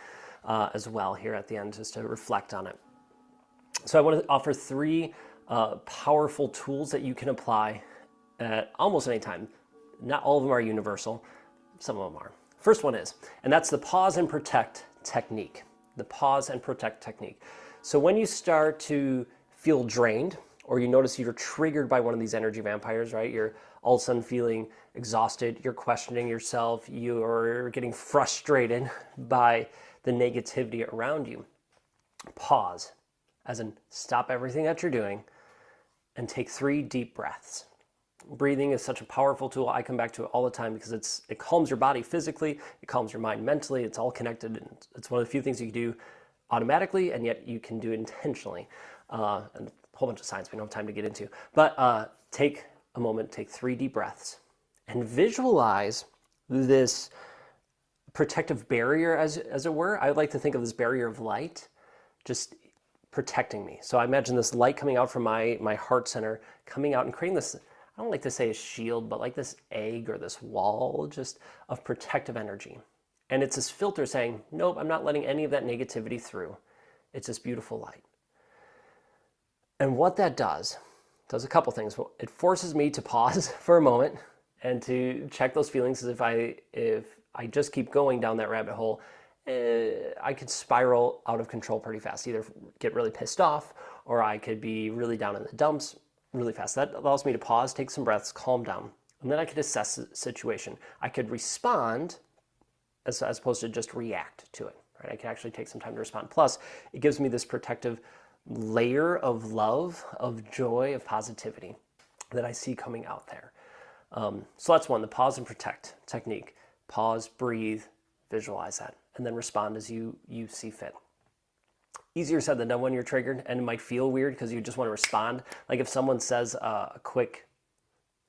as well here at the end, just to reflect on it. So I want to offer 3 powerful tools that you can apply at almost any time. Not all of them are universal. Some of them are. First one is, and that's the pause and protect technique. The pause and protect technique. So when you start to feel drained, or you notice you're triggered by one of these energy vampires, right? You're all of a sudden feeling exhausted, you're questioning yourself, you're getting frustrated by the negativity around you. Pause, as in stop everything that you're doing and take 3 deep breaths. Breathing is such a powerful tool. I come back to it all the time because it calms your body physically, it calms your mind mentally, it's all connected, and it's one of the few things you can do automatically, and yet you can do intentionally. And a whole bunch of science we don't have time to get into. But take a moment, take 3 deep breaths, and visualize this protective barrier, as it were. I would like to think of this barrier of light just protecting me. So I imagine this light coming out from my heart center, coming out and creating this, I don't like to say a shield, but like this egg or this wall just of protective energy. And it's this filter saying, nope, I'm not letting any of that negativity through. It's this beautiful light. And what that does a couple things. Well, it forces me to pause for a moment and to check those feelings, as if I just keep going down that rabbit hole, I could spiral out of control pretty fast, either get really pissed off or I could be really down in the dumps really fast. That allows me to pause, take some breaths, calm down, and then I could assess the situation. I could respond as opposed to just react to it. Right? I can actually take some time to respond. Plus, it gives me this protective layer of love, of joy, of positivity that I see coming out there. So that's one, the pause and protect technique. Pause, breathe, visualize that, and then respond as you see fit. Easier said than done when you're triggered, and it might feel weird because you just want to respond. Like if someone says a quick,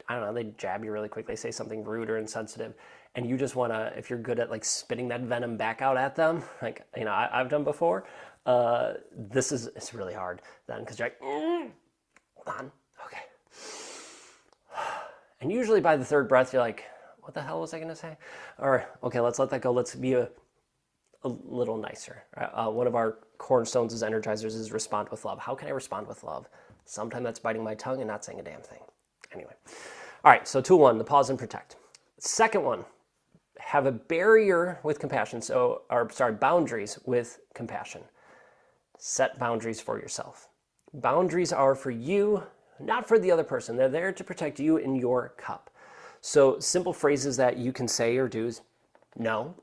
I don't know, they jab you really quick, they say something rude or insensitive, and you just want to, if you're good at like spitting that venom back out at them, like, you know, I've done before, it's really hard then, because you're like, hold on, okay. And usually by the 3rd breath, you're like, what the hell was I going to say? Or, okay, let's let that go. Let's be a little nicer. One of our cornerstones as energizers is respond with love. How can I respond with love? Sometimes that's biting my tongue and not saying a damn thing. Anyway. All right, so tool 1, the pause and protect. Second one, have a barrier with compassion. Boundaries with compassion. Set boundaries for yourself. Boundaries are for you, not for the other person. They're there to protect you in your cup. So simple phrases that you can say or do is no,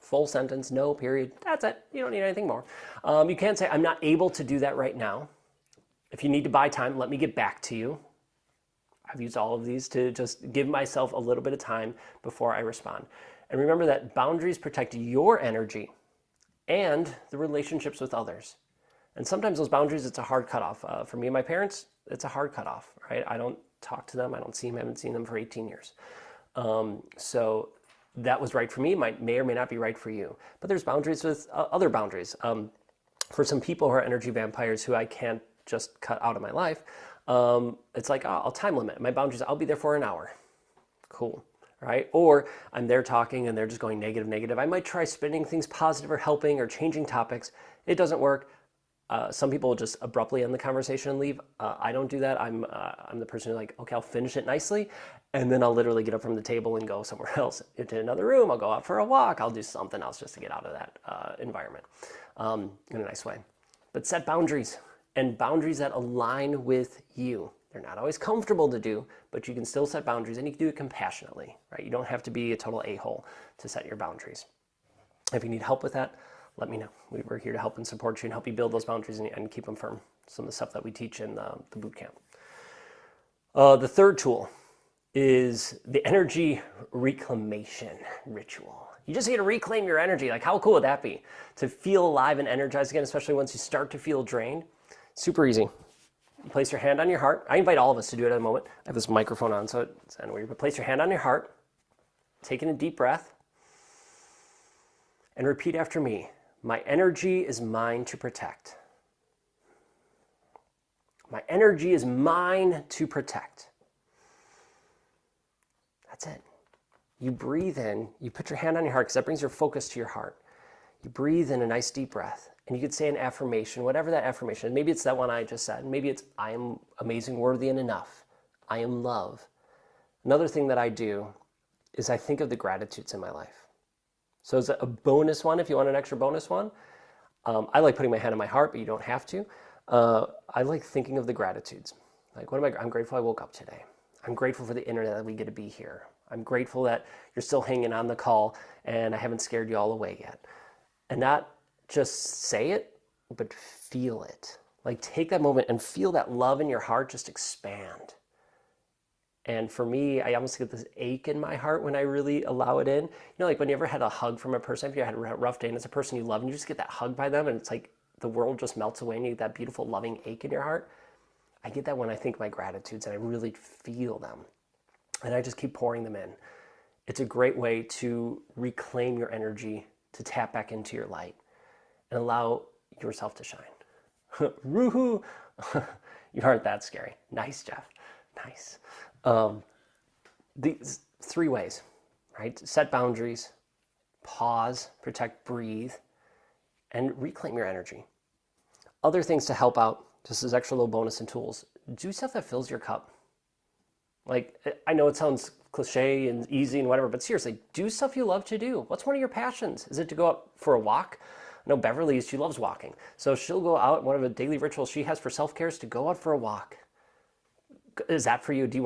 full sentence, no, period. That's it. You don't need anything more. You can say, I'm not able to do that right now. If you need to buy time, let me get back to you. I've used all of these to just give myself a little bit of time before I respond. And remember that boundaries protect your energy and the relationships with others. And sometimes those boundaries, it's a hard cutoff. For me and my parents, it's a hard cutoff, right? I don't talk to them. I don't see them. I haven't seen them for 18 years. So that was right for me. May or may not be right for you. But there's boundaries with other boundaries. For some people who are energy vampires who I can't just cut out of my life, it's like, I'll time limit. My boundaries, I'll be there for an hour. Cool, right? Or I'm there talking and they're just going negative. I might try spinning things positive or helping or changing topics. It doesn't work. Some people will just abruptly end the conversation and leave. I don't do that. I'm the person who's like, okay, I'll finish it nicely, and then I'll literally get up from the table and go somewhere else into another room. I'll go out for a walk. I'll do something else just to get out of that environment in a nice way. But set boundaries, and boundaries that align with you. They're not always comfortable to do, but you can still set boundaries, and you can do it compassionately, right? You don't have to be a total a-hole to set your boundaries. If you need help with that, let me know. We're here to help and support you and help you build those boundaries and keep them firm. Some of the stuff that we teach in the boot camp. The third tool is the energy reclamation ritual. You just get to reclaim your energy. Like, how cool would that be? To feel alive and energized again, especially once you start to feel drained. Super easy. You place your hand on your heart. I invite all of us to do it at a moment. I have this microphone on, so it's anywhere. But place your hand on your heart, taking a deep breath, and repeat after me. My energy is mine to protect. My energy is mine to protect. That's it. You breathe in, you put your hand on your heart because that brings your focus to your heart. You breathe in a nice deep breath, and you could say an affirmation, whatever that affirmation is. Maybe it's that one I just said. Maybe it's, I am amazing, worthy, and enough. I am love. Another thing that I do is I think of the gratitudes in my life. So as a bonus one, if you want an extra bonus one, I like putting my hand on my heart, but you don't have to. I like thinking of the gratitudes. Like, I'm grateful I woke up today. I'm grateful for the internet that we get to be here. I'm grateful that you're still hanging on the call and I haven't scared you all away yet. And not just say it, but feel it. Like, take that moment and feel that love in your heart just expand. And for me, I almost get this ache in my heart when I really allow it in. You know, like when you ever had a hug from a person, if you had a rough day and it's a person you love and you just get that hug by them and it's like the world just melts away and you get that beautiful loving ache in your heart. I get that when I think my gratitudes and I really feel them. And I just keep pouring them in. It's a great way to reclaim your energy, to tap back into your light and allow yourself to shine. Woohoo! You aren't that scary. Nice, Jeff. Nice. These 3 ways, right? Set boundaries, pause, protect, breathe, and reclaim your energy. Other things to help out, just as extra little bonus and tools, do stuff that fills your cup. Like, I know it sounds cliche and easy and whatever, but seriously, do stuff you love to do. What's one of your passions? Is it to go out for a walk? I know Beverly, she loves walking. So she'll go out, one of the daily rituals she has for self-care is to go out for a walk. Is that for you? Do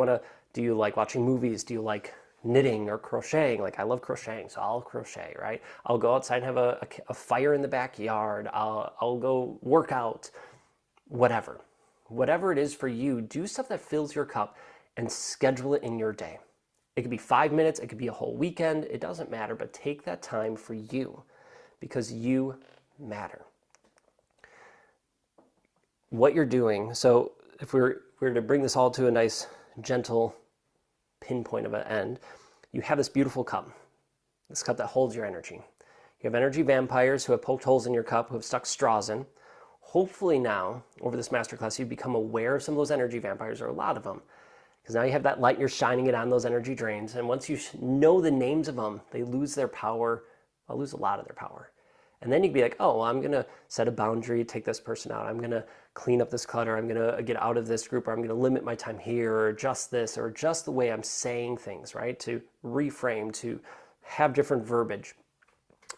you like watching movies? Do you like knitting or crocheting? Like, I love crocheting, so I'll crochet, right? I'll go outside and have a fire in the backyard. I'll go work out, whatever. Whatever it is for you, do stuff that fills your cup and schedule it in your day. It could be 5 minutes, it could be a whole weekend, it doesn't matter, but take that time for you because you matter. What you're doing, so if we're to bring this all to a nice, gentle pinpoint of an end, you have this beautiful cup, this cup that holds your energy. You have energy vampires who have poked holes in your cup, who have stuck straws in. Hopefully now, over this masterclass, you've become aware of some of those energy vampires, or a lot of them, because now you have that light, you're shining it on those energy drains, and once you know the names of them, they lose their power, they'll lose a lot of their power. And then you'd be like, oh, well, I'm going to set a boundary, take this person out. I'm going to clean up this clutter. I'm going to get out of this group, or I'm going to limit my time here, or adjust this, or adjust the way I'm saying things, right? To reframe, to have different verbiage.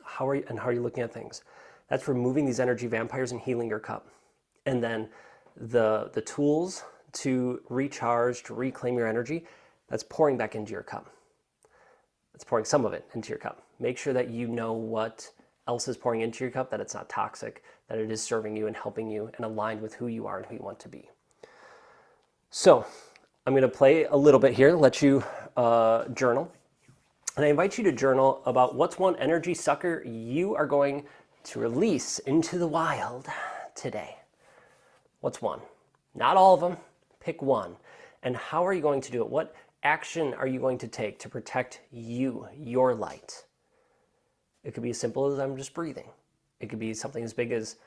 How are you looking at things? That's removing these energy vampires and healing your cup. And then the tools to recharge, to reclaim your energy, that's pouring back into your cup. That's pouring some of it into your cup. Make sure that you know what else is pouring into your cup, that it's not toxic, that it is serving you and helping you and aligned with who you are and who you want to be. So I'm going to play a little bit here, let you journal. And I invite you to journal about what's one energy sucker you are going to release into the wild today. What's one? Not all of them. Pick one. And how are you going to do it? What action are you going to take to protect you, your light? It could be as simple as I'm just breathing. It could be something as big as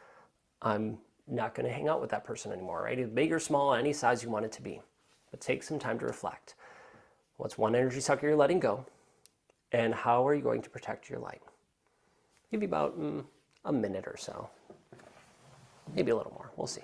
I'm not going to hang out with that person anymore, right? It's big or small, any size you want it to be. But take some time to reflect. What's one energy sucker you're letting go? And how are you going to protect your light? Give you about a minute or so. Maybe a little more. We'll see.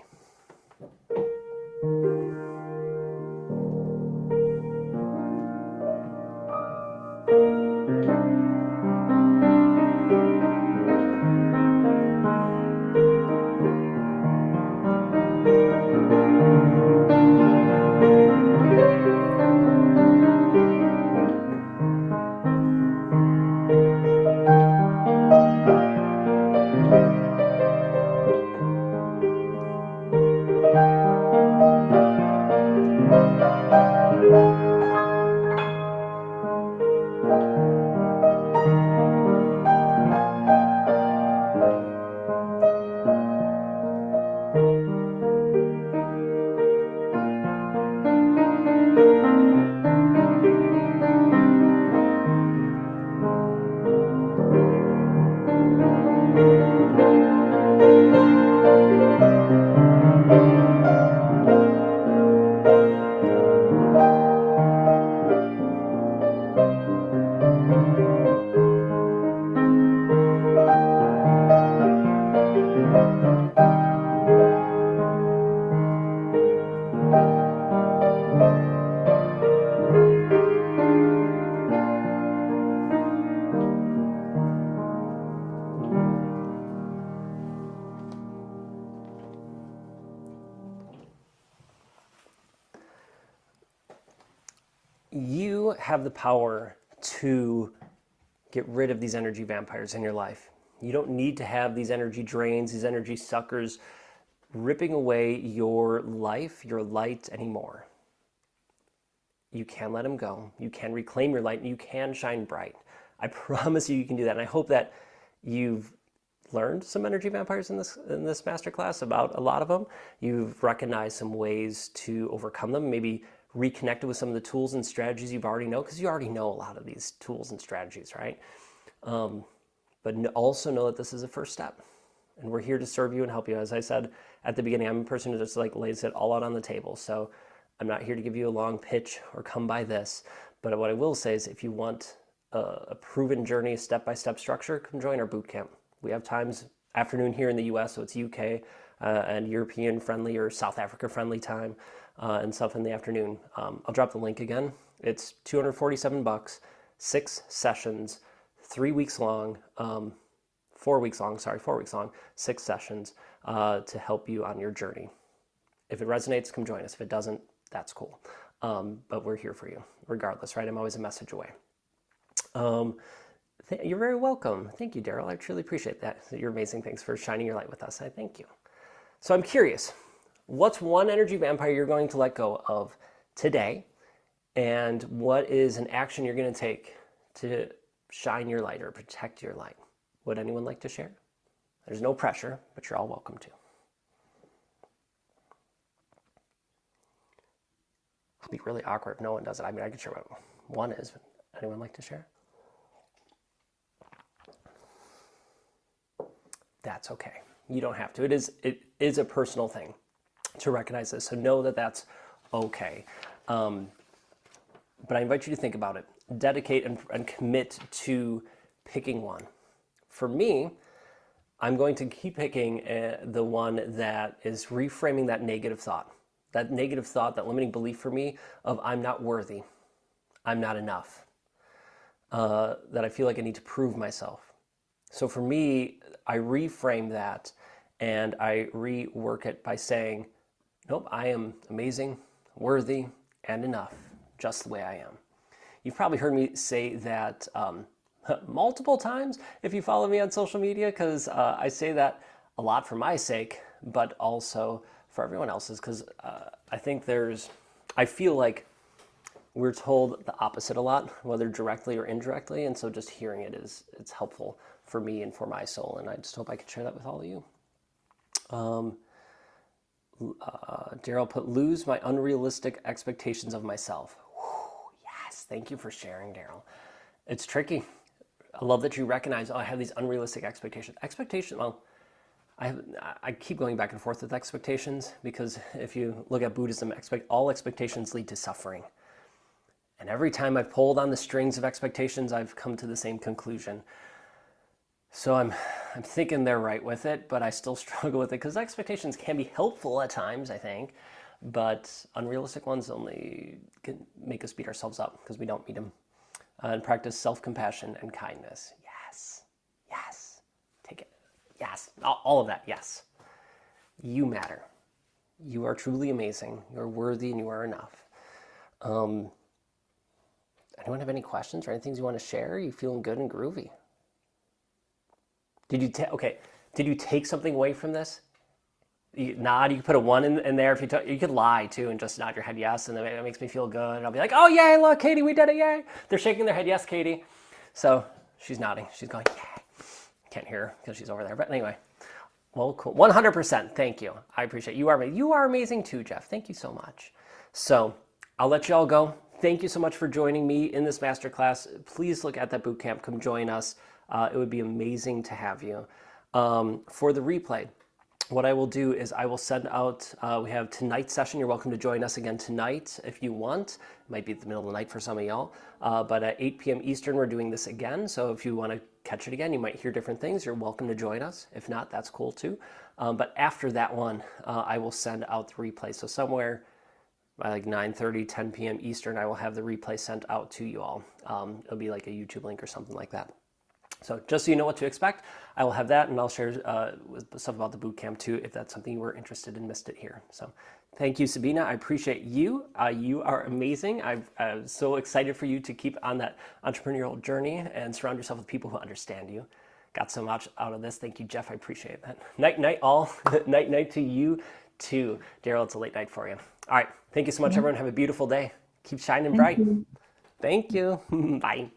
have the power to get rid of these energy vampires in your life. You don't need to have these energy drains, these energy suckers ripping away your life, your light anymore. You can let them go. You can reclaim your light and you can shine bright. I promise you can do that. And I hope that you've learned some energy vampires in this masterclass, about a lot of them. You've recognized some ways to overcome them, maybe reconnected with some of the tools and strategies you've already know, because you already know a lot of these tools and strategies, right? But also know that this is a first step, and we're here to serve you and help you. As I said at the beginning, I'm a person who just like lays it all out on the table. So I'm not here to give you a long pitch or come by this, but what I will say is if you want a proven journey, step-by-step structure, come join our boot camp. We have times afternoon here in the US, so it's UK and European friendly or South Africa friendly time and stuff in the afternoon. I'll drop the link again. It's $247, 6 sessions, 3 weeks long, 4 weeks long, 6 sessions to help you on your journey. If it resonates, come join us. If it doesn't, that's cool. But we're here for you regardless, right? I'm always a message away. You're very welcome. Thank you, Daryl. I truly appreciate that. You're amazing. Thanks for shining your light with us. I thank you. So I'm curious, what's one energy vampire you're going to let go of today? And what is an action you're going to take to shine your light or protect your light? Would anyone like to share? There's no pressure, but you're all welcome to. It'd be really awkward if no one does it. I mean, I could share what one is. Anyone like to share? That's okay. You don't have to. It is a personal thing to recognize this. So know that that's okay. But I invite you to think about it. Dedicate and commit to picking one. For me, I'm going to keep picking the one that is reframing that negative thought. That negative thought, that limiting belief for me of I'm not worthy, I'm not enough, that I feel like I need to prove myself. So for me, I reframe that and I rework it by saying, nope, I am amazing, worthy, and enough, just the way I am. You've probably heard me say that multiple times if you follow me on social media, because I say that a lot for my sake, but also for everyone else's, because I feel like we're told the opposite a lot, whether directly or indirectly, and so just hearing it's helpful for me and for my soul, and I just hope I can share that with all of you. Daryl put, lose my unrealistic expectations of myself. Whew, yes, thank you for sharing, Daryl. It's tricky. I love that you recognize, I have these unrealistic expectations. Well, I keep going back and forth with expectations, because if you look at Buddhism, all expectations lead to suffering. And every time I've pulled on the strings of expectations, I've come to the same conclusion. So I'm thinking they're right with it, but I still struggle with it, because expectations can be helpful at times, I think, but unrealistic ones only can make us beat ourselves up because we don't meet them. And practice self-compassion and kindness. Yes, yes, take it. Yes, all of that, yes. You matter. You are truly amazing. You're worthy and you are enough. Anyone have any questions or any things you want to share? Are you feeling good and groovy? Did you take something away from this? You nod, you can put a 1 in there. If you could lie too and just nod your head yes, and then it makes me feel good. And I'll be like, oh yay, look, Katie, we did it, yay. They're shaking their head, yes, Katie. So she's nodding, she's going, yay. Can't hear her because she's over there, but anyway. Well, cool, 100%, thank you. I appreciate it. You are amazing too, Jeff. Thank you so much. So I'll let you all go. Thank you so much for joining me in this masterclass. Please look at that bootcamp, come join us. It would be amazing to have you. For the replay, what I will do is I will send out, we have tonight's session. You're welcome to join us again tonight if you want. It might be at the middle of the night for some of y'all. But at 8 p.m. Eastern, we're doing this again. So if you want to catch it again, you might hear different things. You're welcome to join us. If not, that's cool too. But after that one, I will send out the replay. So somewhere by like 9:30, 10 p.m. Eastern, I will have the replay sent out to you all. It'll be like a YouTube link or something like that. So just so you know what to expect, I will have that, and I'll share stuff about the boot camp too, if that's something you were interested in, missed it here. So thank you, Sabina. I appreciate you. You are amazing. I'm so excited for you to keep on that entrepreneurial journey and surround yourself with people who understand you. Got so much out of this. Thank you, Jeff. I appreciate that. Night, night, all. Night, night to you too. Daryl, it's a late night for you. All right. Thank you so much, everyone. Have a beautiful day. Keep shining bright. you. Thank you. Bye.